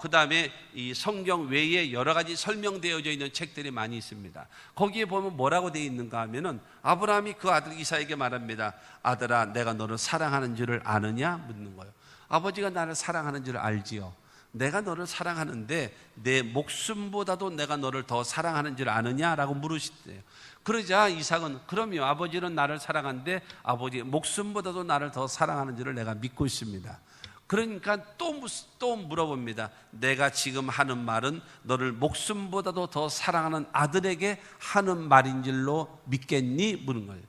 그 다음에 이 성경 외에 여러 가지 설명되어져 있는 책들이 많이 있습니다. 거기에 보면 뭐라고 되어 있는가 하면은 아브라함이 그 아들 이삭에게 말합니다. 아들아 내가 너를 사랑하는 줄을 아느냐 묻는 거예요. 아버지가 나를 사랑하는 줄 알지요. 내가 너를 사랑하는데 내 목숨보다도 내가 너를 더 사랑하는 줄 아느냐라고 물으시대요. 그러자 이삭은 그럼요 아버지는 나를 사랑하는데 아버지의 목숨보다도 나를 더 사랑하는 줄을 내가 믿고 있습니다. 그러니까 또 물어봅니다. 내가 지금 하는 말은 너를 목숨보다도 더 사랑하는 아들에게 하는 말인 줄로 믿겠니? 묻는 거예요.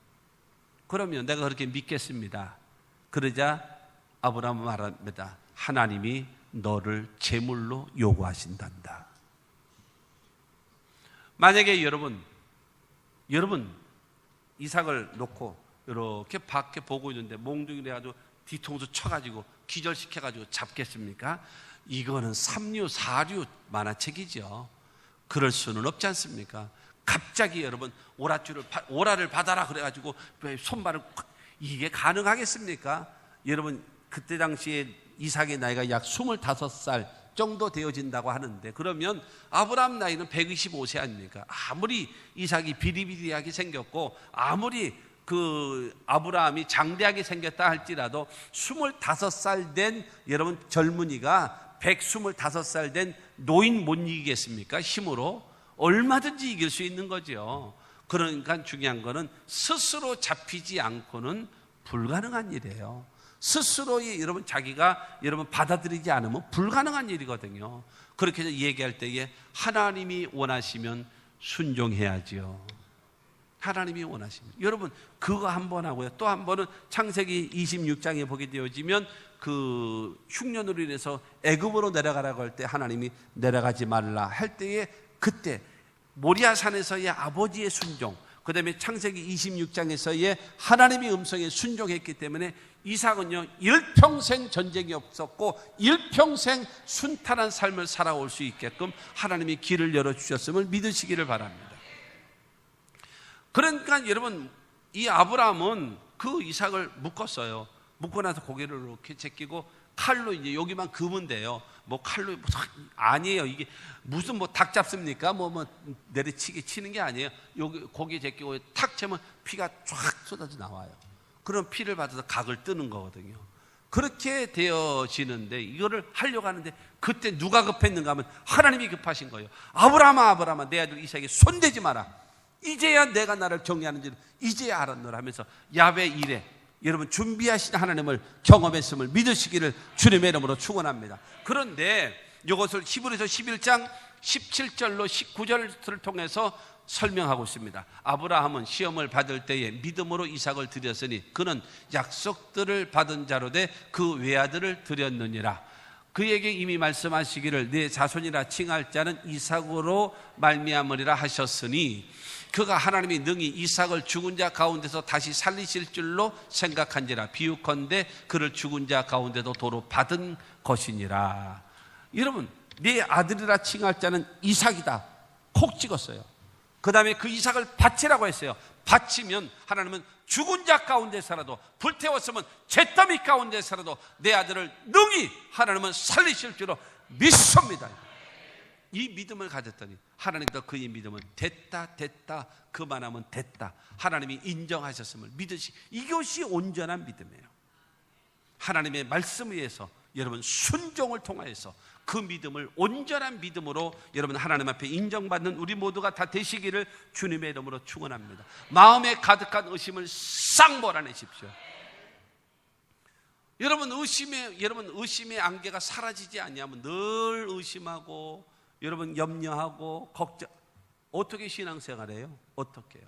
그러면 내가 그렇게 믿겠습니다. 그러자 아브라함은 말합니다. 하나님이 너를 제물로 요구하신단다. 만약에 여러분 이삭을 놓고 이렇게 밖에 보고 있는데 몽둥이 돼가지고 뒤통수 쳐가지고 기절시켜가지고 잡겠습니까? 이거는 3류, 4류 만화책이죠. 그럴 수는 없지 않습니까? 갑자기 여러분 오라를 받아라 그래가지고 손발을 이게 가능하겠습니까? 여러분 그때 당시에 이삭의 나이가 약 25살 정도 되어진다고 하는데, 그러면 아브라함 나이는 125세 아닙니까? 아무리 이삭이 비리비리하게 생겼고 아무리 그 아브라함이 장대하게 생겼다 할지라도 25살 된 여러분 젊은이가 125살 된 노인 못 이기겠습니까? 힘으로 얼마든지 이길 수 있는 거죠. 그러니까 중요한 거는 스스로 잡히지 않고는 불가능한 일이에요. 스스로 여러분 자기가 여러분 받아들이지 않으면 불가능한 일이거든요. 그렇게 해서 얘기할 때에 하나님이 원하시면 순종해야죠. 하나님이 원하시면. 여러분 그거 한 번 하고요. 또 한 번은 창세기 26장에 보게 되어지면 그 흉년으로 인해서 애굽으로 내려가라고 할 때 하나님이 내려가지 말라 할 때에 그때 모리아산에서의 아버지의 순종, 그 다음에 창세기 26장에서의 하나님의 음성에 순종했기 때문에 이삭은요 일평생 전쟁이 없었고 일평생 순탄한 삶을 살아올 수 있게끔 하나님이 길을 열어주셨음을 믿으시기를 바랍니다. 그러니까 여러분 이 아브라함은 그 이삭을 묶었어요. 묶고 나서 고개를 이렇게 제끼고 칼로 이제 여기만 그으면 돼요. 뭐 칼로 아니에요. 이게 무슨 뭐 닭 잡습니까? 뭐 내리치기 치는 게 아니에요. 여기 고개 제끼고 탁 채면 피가 쫙 쏟아져 나와요. 그런 피를 받아서 각을 뜨는 거거든요. 그렇게 되어지는데 이거를 하려고 하는데 그때 누가 급했는가 하면 하나님이 급하신 거예요. 아브라함아 내 아들 이삭에게 손대지 마라. 이제야 내가 나를 정리하는지를 이제야 알았노라 하면서 야훼 이레, 여러분 준비하신 하나님을 경험했음을 믿으시기를 주님의 이름으로 축원합니다. 그런데 이것을 히브리서 11장 17절로 19절을 통해서 설명하고 있습니다. 아브라함은 시험을 받을 때에 믿음으로 이삭을 드렸으니 그는 약속들을 받은 자로 돼 그 외아들을 드렸느니라. 그에게 이미 말씀하시기를 내 자손이라 칭할 자는 이삭으로 말미암으리라 하셨으니 그가 하나님이 능히 이삭을 죽은 자 가운데서 다시 살리실 줄로 생각한지라. 비유컨대 그를 죽은 자 가운데도 도로 받은 것이니라. 여러분 내 아들이라 칭할 자는 이삭이다 콕 찍었어요. 그 다음에 그 이삭을 바치라고 했어요. 바치면 하나님은 죽은 자 가운데서라도, 불태웠으면 잿더미 가운데서라도 내 아들을 능히 하나님은 살리실 줄로 믿습니다. 이 믿음을 가졌더니 하나님도 그의 믿음은 됐다 그만하면 됐다 하나님이 인정하셨음을 믿으시. 이것이 온전한 믿음이에요. 하나님의 말씀에 의해서 여러분 순종을 통하여서 그 믿음을 온전한 믿음으로 여러분 하나님 앞에 인정받는 우리 모두가 다 되시기를 주님의 이름으로 축원합니다. 마음에 가득한 의심을 싹 몰아내십시오. 여러분 의심의 안개가 사라지지 않냐면 늘 의심하고 여러분 염려하고 걱정. 어떻게 신앙생활해요? 어떻게 해요?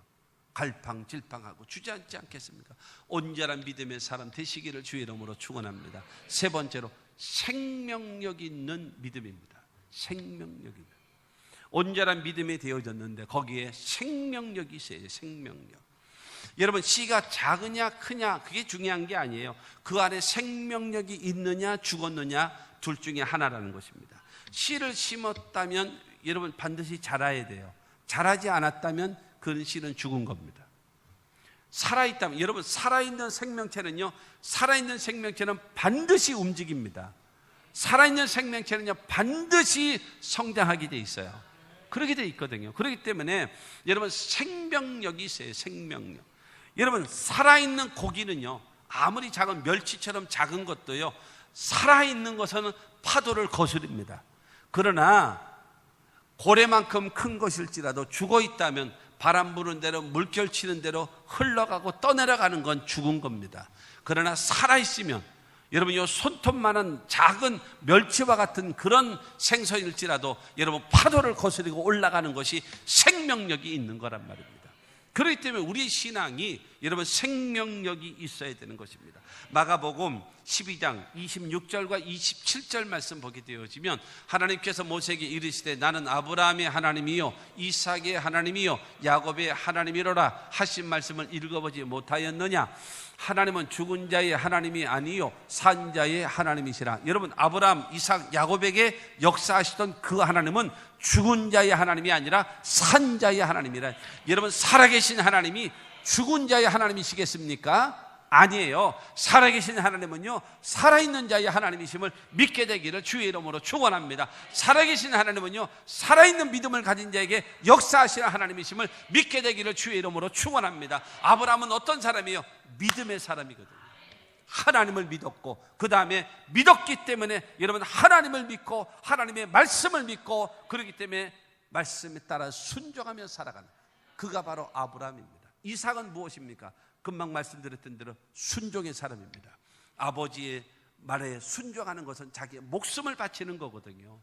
갈팡질팡하고 주저앉지 않겠습니까? 온전한 믿음의 사람 되시기를 주의 이름으로 축원합니다. 세 번째로 생명력 있는 믿음입니다. 생명력 있는. 온전한 믿음이 되어졌는데 거기에 생명력이 있어요. 생명력. 여러분 씨가 작으냐 크냐 그게 중요한 게 아니에요. 그 안에 생명력이 있느냐 죽었느냐 둘 중에 하나라는 것입니다. 씨를 심었다면 여러분 반드시 자라야 돼요. 자라지 않았다면 그 씨는 죽은 겁니다. 살아있다면 여러분 살아있는 생명체는 반드시 움직입니다. 살아있는 생명체는요 반드시 성장하게 돼 있어요. 그렇게 돼 있거든요. 그렇기 때문에 여러분 생명력이 있어요. 생명력. 여러분 살아있는 고기는요 아무리 작은 멸치처럼 작은 것도요 살아있는 것은 파도를 거스릅니다. 그러나 고래만큼 큰 것일지라도 죽어있다면 바람 부는 대로 물결 치는 대로 흘러가고 떠내려가는 건 죽은 겁니다. 그러나 살아있으면 여러분 이 손톱만한 작은 멸치와 같은 그런 생선일지라도 여러분 파도를 거스르고 올라가는 것이 생명력이 있는 거란 말입니다. 그렇기 때문에 우리 신앙이 여러분 생명력이 있어야 되는 것입니다. 마가복음 12장 26절과 27절 말씀 보게 되어지면 하나님께서 모세에게 이르시되 나는 아브라함의 하나님이요 이삭의 하나님이요 야곱의 하나님이로라 하신 말씀을 읽어보지 못하였느냐. 하나님은 죽은 자의 하나님이 아니요 산 자의 하나님이시라. 여러분, 아브라함, 이삭, 야곱에게 역사하시던 그 하나님은 죽은 자의 하나님이 아니라 산 자의 하나님이라. 여러분, 살아계신 하나님이 죽은 자의 하나님이시겠습니까? 아니에요. 살아계신 하나님은요, 살아있는 자의 하나님이심을 믿게 되기를 주의 이름으로 축원합니다. 살아계신 하나님은요, 살아있는 믿음을 가진 자에게 역사하시는 하나님이심을 믿게 되기를 주의 이름으로 축원합니다. 아브라함은 어떤 사람이에요? 믿음의 사람이거든요. 하나님을 믿었고, 그 다음에 믿었기 때문에 여러분, 하나님을 믿고 하나님의 말씀을 믿고, 그렇기 때문에 말씀에 따라 순종하며 살아가는, 그가 바로 아브라함입니다. 이삭은 무엇입니까? 금방 말씀드렸던 대로 순종의 사람입니다. 아버지의 말에 순종하는 것은 자기의 목숨을 바치는 거거든요.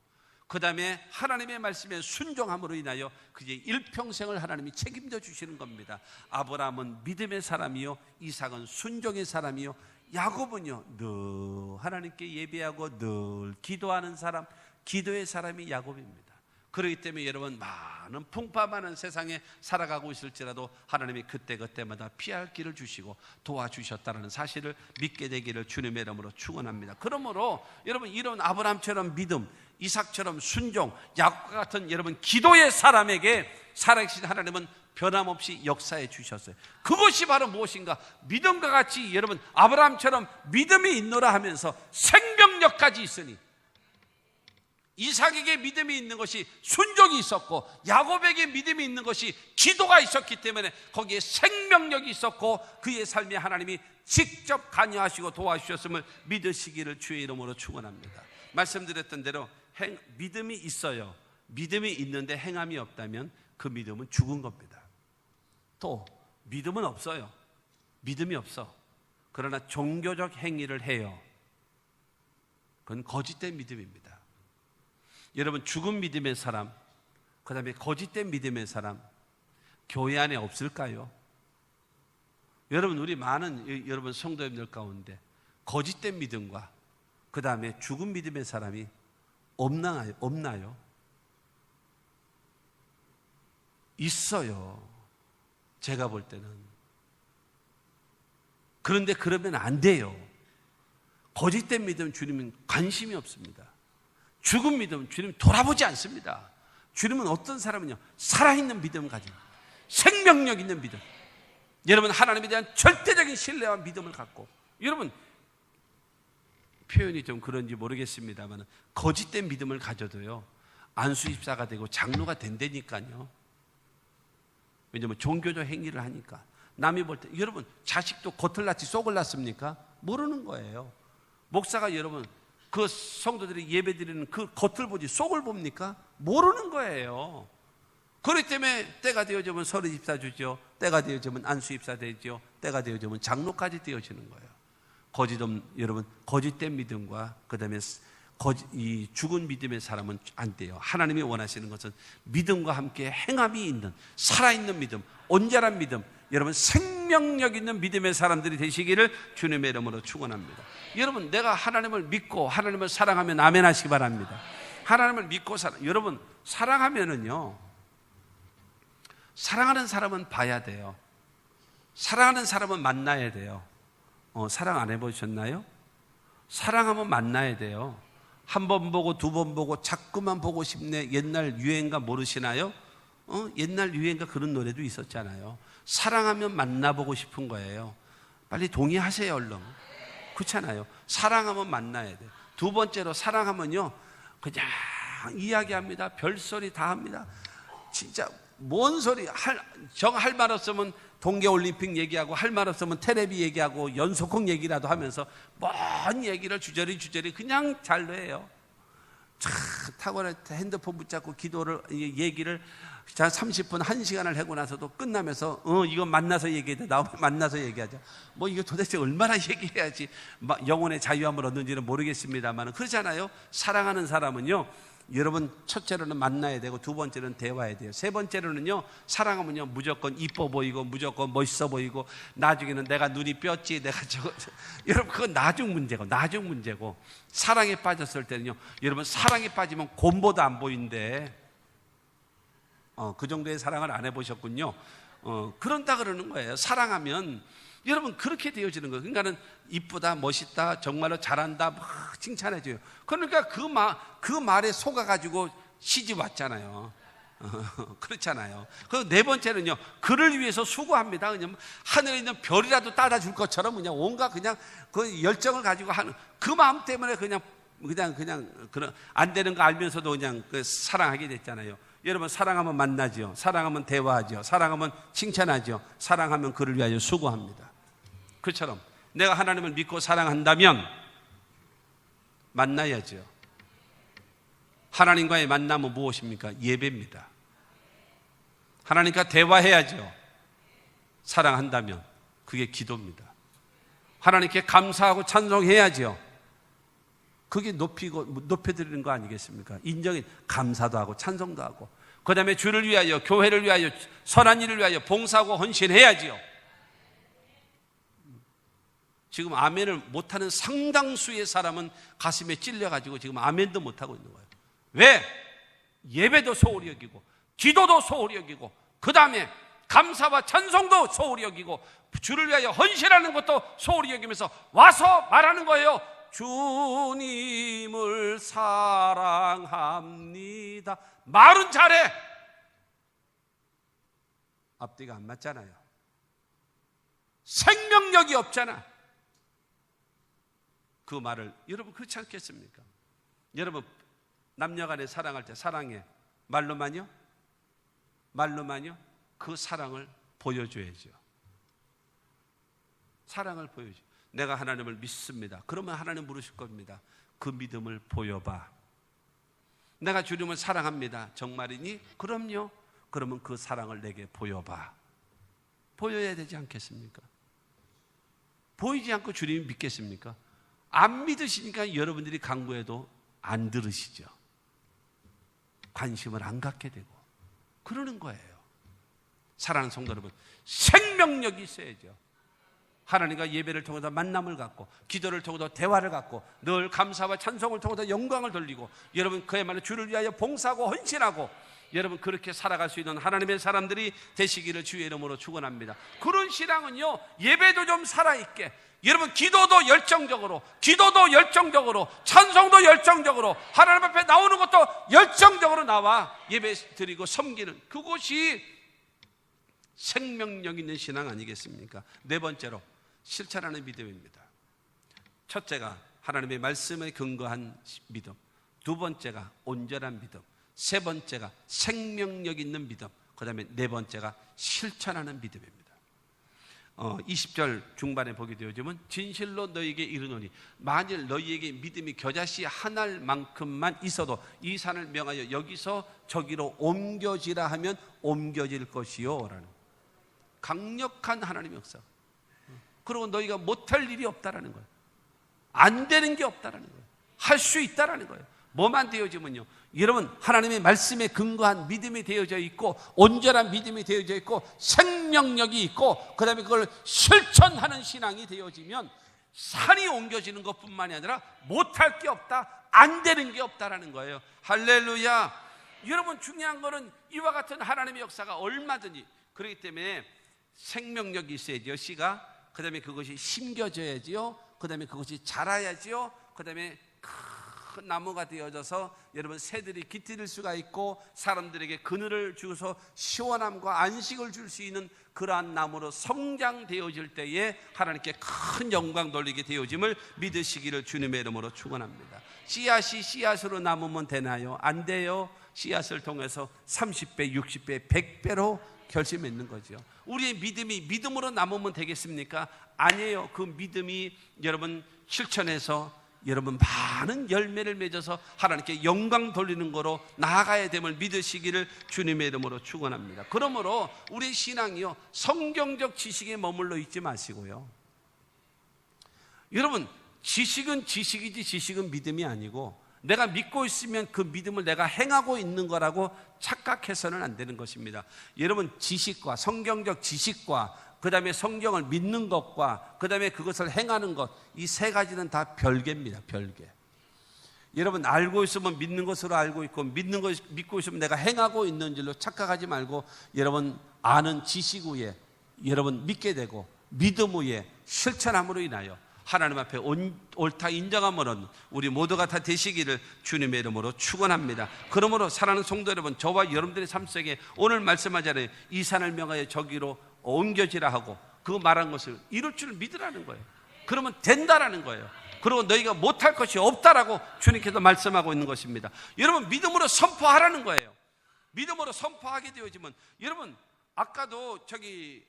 그 다음에 하나님의 말씀에 순종함으로 인하여 그의 일평생을 하나님이 책임져 주시는 겁니다. 아브라함은 믿음의 사람이요, 이삭은 순종의 사람이요, 야곱은요 늘 하나님께 예배하고 늘 기도하는 사람, 기도의 사람이 야곱입니다. 그렇기 때문에 여러분, 많은 풍파 많은 세상에 살아가고 있을지라도 하나님이 그때그때마다 피할 길을 주시고 도와주셨다는 사실을 믿게 되기를 주님의 이름으로 축원합니다. 그러므로 여러분, 이런 아브라함처럼 믿음, 이삭처럼 순종, 야곱과 같은 여러분 기도의 사람에게 살아계신 하나님은 변함없이 역사해 주셨어요. 그것이 바로 무엇인가? 믿음과 같이 여러분, 아브라함처럼 믿음이 있노라 하면서 생명력까지 있으니, 이삭에게 믿음이 있는 것이 순종이 있었고, 야곱에게 믿음이 있는 것이 기도가 있었기 때문에 거기에 생명력이 있었고, 그의 삶에 하나님이 직접 관여하시고 도와주셨음을 믿으시기를 주의 이름으로 축원합니다. 말씀드렸던 대로 믿음이 있어요. 믿음이 있는데 행함이 없다면 그 믿음은 죽은 겁니다. 또 믿음은 없어요. 믿음이 없어. 그러나 종교적 행위를 해요. 그건 거짓된 믿음입니다. 여러분, 죽은 믿음의 사람, 그 다음에 거짓된 믿음의 사람, 교회 안에 없을까요? 여러분, 우리 많은 여러분 성도님들 가운데 거짓된 믿음과 그 다음에 죽은 믿음의 사람이 없나요? 있어요. 제가 볼 때는. 그런데 그러면 안 돼요. 거짓된 믿음 주님은 관심이 없습니다. 죽은 믿음 주님 돌아보지 않습니다. 주님은 어떤 사람은요, 살아있는 믿음을 가지고 생명력 있는 믿음, 여러분 하나님에 대한 절대적인 신뢰와 믿음을 갖고, 여러분 표현이 좀 그런지 모르겠습니다만 거짓된 믿음을 가져도요 안수집사가 되고 장로가 된다니까요. 왜냐하면 종교적 행위를 하니까. 남이 볼 때, 여러분 자식도 겉을 낳지 속을 낳습니까? 모르는 거예요. 목사가 여러분 그 성도들이 예배 드리는 그 겉을 보지 속을 봅니까? 모르는 거예요. 그렇기 때문에 때가 되어지면 서리집사 주죠, 때가 되어지면 안수집사 되죠, 때가 되어지면 장로까지 되어지는 거예요. 여러분 거짓된 믿음과 그 다음에 이 죽은 믿음의 사람은 안 돼요. 하나님이 원하시는 것은 믿음과 함께 행함이 있는 살아있는 믿음, 온전한 믿음, 여러분 생명력 있는 믿음의 사람들이 되시기를 주님의 이름으로 축원합니다. 여러분, 내가 하나님을 믿고 하나님을 사랑하면 아멘 하시기 바랍니다. 하나님을 믿고 여러분 사랑하면은요, 사랑하는 사람은 봐야 돼요. 사랑하는 사람은 만나야 돼요. 사랑 안 해보셨나요? 사랑하면 만나야 돼요. 한 번 보고 두 번 보고 자꾸만 보고 싶네. 옛날 유행가 모르시나요? 옛날 유행가 그런 노래도 있었잖아요. 사랑하면 만나보고 싶은 거예요. 빨리 동의하세요, 얼른. 그렇잖아요. 사랑하면 만나야 돼요. 두 번째로 사랑하면요, 그냥 이야기합니다. 별소리 다 합니다. 진짜 뭔 소리, 할 말 없으면 동계올림픽 얘기하고, 할 말 없으면 테레비 얘기하고, 연속곡 얘기라도 하면서 뭔 얘기를 주저리 그냥 잘로 해요. 참 탁월해. 핸드폰 붙잡고 기도를, 얘기를 30분, 1시간을 하고 나서도 끝나면서 이거 만나서 얘기해야 돼. 나오면 만나서 얘기하자. 뭐 이거 도대체 얼마나 얘기해야지 영혼의 자유함을 얻는지는 모르겠습니다만 그렇잖아요. 사랑하는 사람은요, 여러분 첫째로는 만나야 되고, 두 번째로는 대화해야 돼요. 세 번째로는요, 사랑하면요 무조건 이뻐 보이고 무조건 멋있어 보이고, 나중에는 내가 눈이 뼈지, 내가 저거 여러분 그건 나중 문제고 사랑에 빠졌을 때는요, 여러분 사랑에 빠지면 곰보다 안 보인대. 그 정도의 사랑을 안 해보셨군요. 그런다 그러는 거예요. 사랑하면 여러분 그렇게 되어지는 거예요. 그러니까는 이쁘다, 멋있다, 정말로 잘한다 막 칭찬해줘요. 그러니까 그 말에 속아가지고 시집 왔잖아요. 그렇잖아요. 그 네 번째는요, 그를 위해서 수고합니다. 그냥 하늘에 있는 별이라도 따라 줄 것처럼 그냥 온갖 그냥 그 열정을 가지고 하는 그 마음 때문에 그냥 그런 안 되는 거 알면서도 그냥 그 사랑하게 됐잖아요. 여러분 사랑하면 만나죠. 사랑하면 대화하죠. 사랑하면 칭찬하죠. 사랑하면 그를 위하여 수고합니다. 그처럼 내가 하나님을 믿고 사랑한다면 만나야죠. 하나님과의 만남은 무엇입니까? 예배입니다. 하나님과 대화해야죠. 사랑한다면 그게 기도입니다. 하나님께 감사하고 찬송해야죠. 그게 높여드리는 거 아니겠습니까? 인정이 감사도 하고 찬송도 하고, 그 다음에 주를 위하여, 교회를 위하여, 선한 일을 위하여 봉사하고 헌신해야지요. 지금 아멘을 못하는 상당수의 사람은 가슴에 찔려가지고 지금 아멘도 못하고 있는 거예요. 왜? 예배도 소홀히 여기고, 기도도 소홀히 여기고, 그 다음에 감사와 찬송도 소홀히 여기고, 주를 위하여 헌신하는 것도 소홀히 여기면서 와서 말하는 거예요. 주님을 사랑합니다. 말은 잘해. 앞뒤가 안 맞잖아요. 생명력이 없잖아. 그 말을 여러분 그렇지 않겠습니까? 여러분 남녀간에 사랑할 때 사랑해 말로만요? 말로만요? 그 사랑을 보여줘야죠. 사랑을 보여줘. 내가 하나님을 믿습니다. 그러면 하나님 물으실 겁니다. 그 믿음을 보여봐. 내가 주님을 사랑합니다. 정말이니? 그럼요. 그러면 그 사랑을 내게 보여봐. 보여야 되지 않겠습니까? 보이지 않고 주님이 믿겠습니까? 안 믿으시니까 여러분들이 강구해도 안 들으시죠. 관심을 안 갖게 되고 그러는 거예요. 사랑하는 성도 여러분, 생명력이 있어야죠. 하나님과 예배를 통해서 만남을 갖고, 기도를 통해서 대화를 갖고, 늘 감사와 찬송을 통해서 영광을 돌리고, 여러분 그야말로 주를 위하여 봉사하고 헌신하고, 여러분 그렇게 살아갈 수 있는 하나님의 사람들이 되시기를 주의 이름으로 축원합니다. 그런 신앙은요, 예배도 좀 살아있게, 여러분 기도도 열정적으로, 찬송도 열정적으로, 하나님 앞에 나오는 것도 열정적으로 나와 예배 드리고 섬기는 그곳이 생명력 있는 신앙 아니겠습니까? 네 번째로 실천하는 믿음입니다. 첫째가 하나님의 말씀에 근거한 믿음, 두 번째가 온전한 믿음, 세 번째가 생명력 있는 믿음, 그 다음에 네 번째가 실천하는 믿음입니다. 20절 중반에 보게 되어지면 진실로 너희에게 이르노니 만일 너희에게 믿음이 겨자씨 하나만큼만 있어도 이 산을 명하여 여기서 저기로 옮겨지라 하면 옮겨질 것이요 라는 강력한 하나님의 역사. 그리고 너희가 못할 일이 없다라는 거예요. 안 되는 게 없다라는 거예요. 할 수 있다라는 거예요. 뭐만 되어지면요, 여러분 하나님의 말씀에 근거한 믿음이 되어져 있고, 온전한 믿음이 되어져 있고, 생명력이 있고, 그 다음에 그걸 실천하는 신앙이 되어지면 산이 옮겨지는 것뿐만이 아니라 못할 게 없다, 안 되는 게 없다라는 거예요. 할렐루야. 여러분 중요한 거는 이와 같은 하나님의 역사가 얼마든지, 그렇기 때문에 생명력이 있어야죠. 씨가. 그 다음에 그것이 심겨져야지요. 그 다음에 그것이 자라야지요. 그 다음에 큰 나무가 되어져서 여러분 새들이 깃들일 수가 있고, 사람들에게 그늘을 주어서 시원함과 안식을 줄 수 있는 그러한 나무로 성장되어질 때에 하나님께 큰 영광 돌리게 되어짐을 믿으시기를 주님의 이름으로 축원합니다. 씨앗이 씨앗으로 남으면 되나요? 안 돼요. 씨앗을 통해서 30배, 60배, 100배로 결실 맺는 거죠. 우리의 믿음이 믿음으로 남으면 되겠습니까? 아니에요. 그 믿음이 여러분 실천해서 여러분 많은 열매를 맺어서 하나님께 영광 돌리는 거로 나아가야 됨을 믿으시기를 주님의 이름으로 축원합니다. 그러므로 우리의 신앙이요, 성경적 지식에 머물러 있지 마시고요. 여러분 지식은 지식이지 지식은 믿음이 아니고, 내가 믿고 있으면 그 믿음을 내가 행하고 있는 거라고 착각해서는 안 되는 것입니다. 여러분 지식과 성경적 지식과 그 다음에 성경을 믿는 것과 그 다음에 그것을 행하는 것, 이 세 가지는 다 별개입니다. 별개. 여러분 알고 있으면 믿는 것으로 알고 있고, 믿는 것 믿고 있으면 내가 행하고 있는 줄로 착각하지 말고, 여러분 아는 지식 위에 여러분 믿게 되고, 믿음 위에 실천함으로 인하여 하나님 앞에 옳다 인정함으로는 우리 모두가 다 되시기를 주님의 이름으로 축원합니다. 그러므로 사랑하는 성도 여러분, 저와 여러분들의 삶 속에 오늘 말씀하자는 이 산을 명하여 저기로 옮겨지라 하고 그 말한 것을 이룰 줄 믿으라는 거예요. 그러면 된다라는 거예요. 그리고 너희가 못할 것이 없다라고 주님께서 말씀하고 있는 것입니다. 여러분, 믿음으로 선포하라는 거예요. 믿음으로 선포하게 되어지면, 여러분 아까도 저기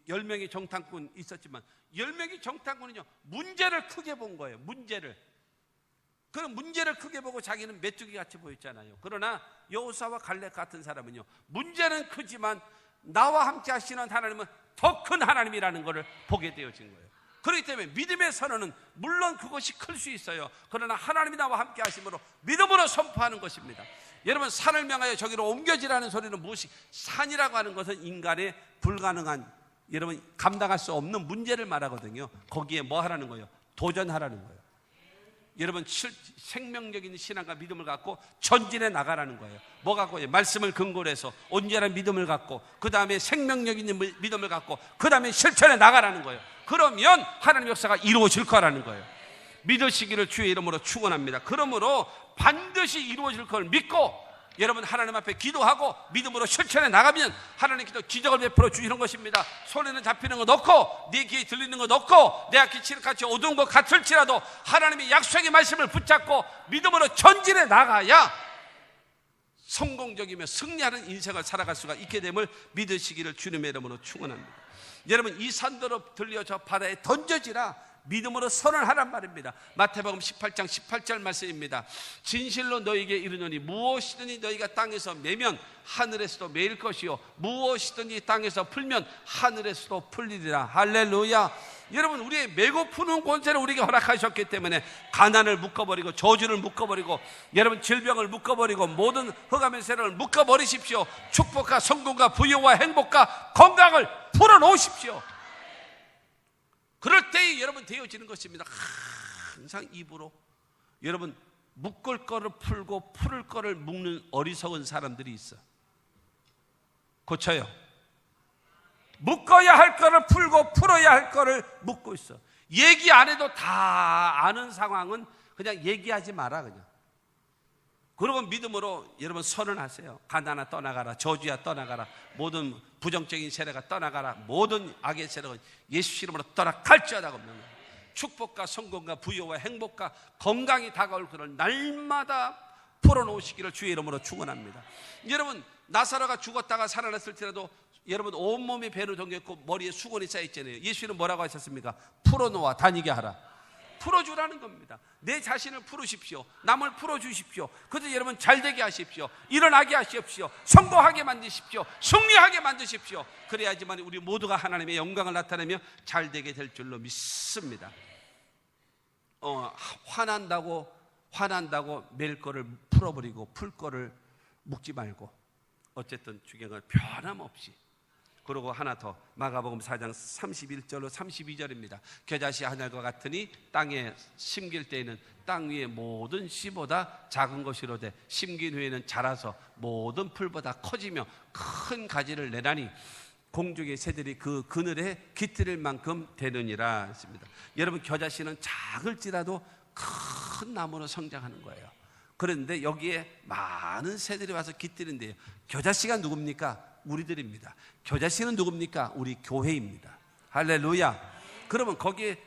10명의 정탐꾼 있었지만 10명의 정탐꾼은요 문제를 크게 본 거예요. 그런 문제를 크게 보고 자기는 메뚜기 같이 보였잖아요. 그러나 여호수아와 갈렙 같은 사람은요, 문제는 크지만 나와 함께 하시는 하나님은 더 큰 하나님이라는 것을 보게 되어진 거예요. 그렇기 때문에 믿음의 선언은 물론 그것이 클 수 있어요. 그러나 하나님이 나와 함께 하심으로 믿음으로 선포하는 것입니다. 여러분, 산을 명하여 저기로 옮겨지라는 소리는 무엇이? 산이라고 하는 것은 인간의 불가능한, 여러분 감당할 수 없는 문제를 말하거든요. 거기에 뭐 하라는 거예요? 도전하라는 거예요. 여러분, 생명력인 신앙과 믿음을 갖고 전진해 나가라는 거예요. 뭐 갖고? 말씀을 근거로 해서 온전한 믿음을 갖고, 그 다음에 생명력 있는 믿음을 갖고, 그 다음에 실천해 나가라는 거예요. 그러면 하나님의 역사가 이루어질 거라는 거예요. 믿으시기를 주의 이름으로 축원합니다. 그러므로 반드시 이루어질 걸 믿고 여러분 하나님 앞에 기도하고 믿음으로 실천해 나가면 하나님께서 기적을 베풀어 주시는 것입니다. 손에는 잡히는 거 넣고 네 귀에 들리는 거 넣고 내 앞이 칠흑같이 어두운 것 같을지라도 하나님의 약속의 말씀을 붙잡고 믿음으로 전진해 나가야 성공적이며 승리하는 인생을 살아갈 수가 있게 됨을 믿으시기를 주님의 이름으로 축원합니다. 여러분, 이 산더러 들려 저 바다에 던져지라 믿음으로 선언하란 말입니다. 마태복음 18장 18절 말씀입니다. 진실로 너희에게 이르노니 무엇이든지 너희가 땅에서 매면 하늘에서도 매일 것이요 무엇이든지 땅에서 풀면 하늘에서도 풀리리라. 할렐루야. 여러분, 우리의 메고 푸는 권세를 우리에게 허락하셨기 때문에 가난을 묶어버리고 저주를 묶어버리고 여러분 질병을 묶어버리고 모든 흑암의 세력을 묶어버리십시오. 축복과 성공과 부여와 행복과 건강을 풀어놓으십시오. 그럴 때에 여러분 되어지는 것입니다. 항상 입으로 여러분 묶을 거를 풀고 풀을 거를 묶는 어리석은 사람들이 있어. 고쳐요. 묶어야 할 거를 풀고 풀어야 할 거를 묶고 있어. 얘기 안 해도 다 아는 상황은 그냥 얘기하지 마라 그냥. 그리고 믿음으로 여러분 선언하세요. 가난아 떠나가라, 저주야 떠나가라, 모든 부정적인 세력아 떠나가라, 모든 악의 세력은 예수 이름으로 떠나갈지어다. 축복과 성공과 부여와 행복과 건강이 다가올 그를 날마다 풀어놓으시기를 주의 이름으로 축원합니다. 여러분, 나사로가 죽었다가 살아났을지라도 여러분 온몸에 배로 정겼고 머리에 수건이 쌓여있잖아요. 예수는 뭐라고 하셨습니까? 풀어놓아 다니게 하라. 풀어주라는 겁니다. 내 자신을 풀으십시오. 남을 풀어주십시오. 그래서 여러분 잘되게 하십시오. 일어나게 하십시오. 성공하게 만드십시오. 승리하게 만드십시오. 그래야지만 우리 모두가 하나님의 영광을 나타내며 잘되게 될 줄로 믿습니다. 화난다고 맬 거를 풀어버리고 풀 거를 묶지 말고 어쨌든 주경을 변함없이. 그리고 하나 더, 마가복음 4장 31절로 32절입니다. 겨자씨 하늘과 같으니 땅에 심길 때에는 땅 위의 모든 씨보다 작은 것이로되 심긴 후에는 자라서 모든 풀보다 커지며 큰 가지를 내나니 공중의 새들이 그 그늘에 깃들일 만큼 되느니라 했습니다. 여러분, 겨자씨는 작을지라도 큰 나무로 성장하는 거예요. 그런데 여기에 많은 새들이 와서 깃들인데요. 겨자씨가 누굽니까? 우리들입니다. 겨자씨는 누굽니까? 우리 교회입니다. 할렐루야. 그러면 거기에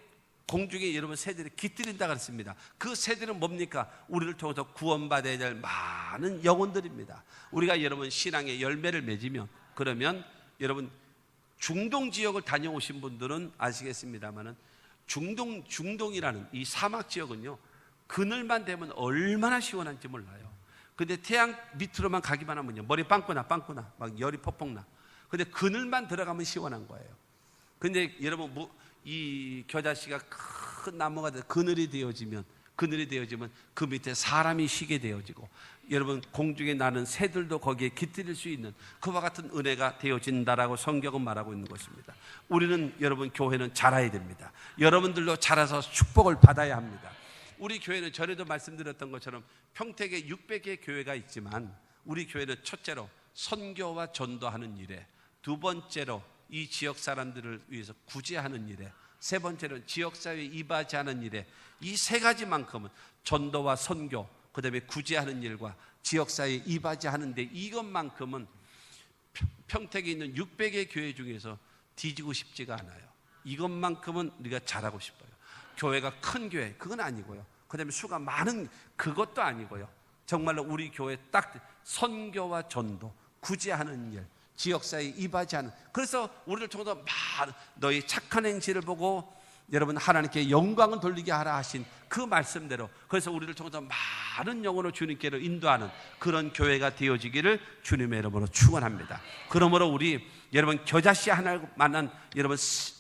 공중에 여러분 새들이 깃들인다 그랬습니다. 그 새들은 뭡니까? 우리를 통해서 구원받아야 될 많은 영혼들입니다. 우리가 여러분 신앙의 열매를 맺으면, 그러면 여러분 중동 지역을 다녀오신 분들은 아시겠습니다만은 중동이라는 이 사막 지역은요, 그늘만 되면 얼마나 시원한지 몰라요. 근데 태양 밑으로만 가기만 하면요, 머리 빵꾸나 막 열이 퍽퍽 나. 근데 그늘만 들어가면 시원한 거예요. 근데 여러분 이 겨자씨가 큰 나무가 그늘이 되어지면 그 밑에 사람이 쉬게 되어지고 여러분 공중에 나는 새들도 거기에 깃들일 수 있는 그와 같은 은혜가 되어진다라고 성경은 말하고 있는 것입니다. 우리는 여러분 교회는 자라야 됩니다. 여러분들도 자라서 축복을 받아야 합니다. 우리 교회는 전에도 말씀드렸던 것처럼 평택에 600개의 교회가 있지만 우리 교회는 첫째로 선교와 전도하는 일에, 두 번째로 이 지역 사람들을 위해서 구제하는 일에, 세 번째로는 지역사회에 이바지하는 일에, 이 세 가지만큼은 전도와 선교, 그 다음에 구제하는 일과 지역사회에 이바지하는데, 이것만큼은 평택에 있는 600개 교회 중에서 뒤지고 싶지가 않아요. 이것만큼은 우리가 잘하고 싶어요. 교회가 큰 교회, 그건 아니고요. 그 다음에 수가 많은, 그것도 아니고요. 정말로 우리 교회 딱 선교와 전도, 구제하는 일, 지역사회에 이바지하는. 그래서 우리를 통해서 너희 착한 행실을 보고 여러분 하나님께 영광을 돌리게 하라 하신 그 말씀대로, 그래서 우리를 통해서 많은 영혼을 주님께로 인도하는 그런 교회가 되어지기를 주님의 이름으로 축원합니다. 그러므로 우리 여러분 겨자씨 하나만한 여러분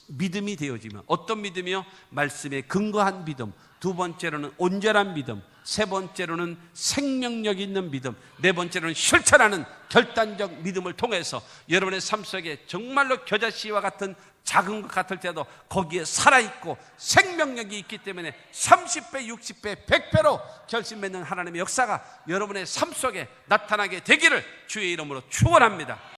믿음이 되어지면, 어떤 믿음이요? 말씀에 근거한 믿음. 두 번째로는 온전한 믿음. 세 번째로는 생명력 있는 믿음. 네 번째로는 실천하는 결단적 믿음을 통해서 여러분의 삶 속에 정말로 겨자씨와 같은 작은 것 같을 때도 거기에 살아있고 생명력이 있기 때문에 30배, 60배, 100배로 결심 맺는 하나님의 역사가 여러분의 삶 속에 나타나게 되기를 주의 이름으로 축원합니다.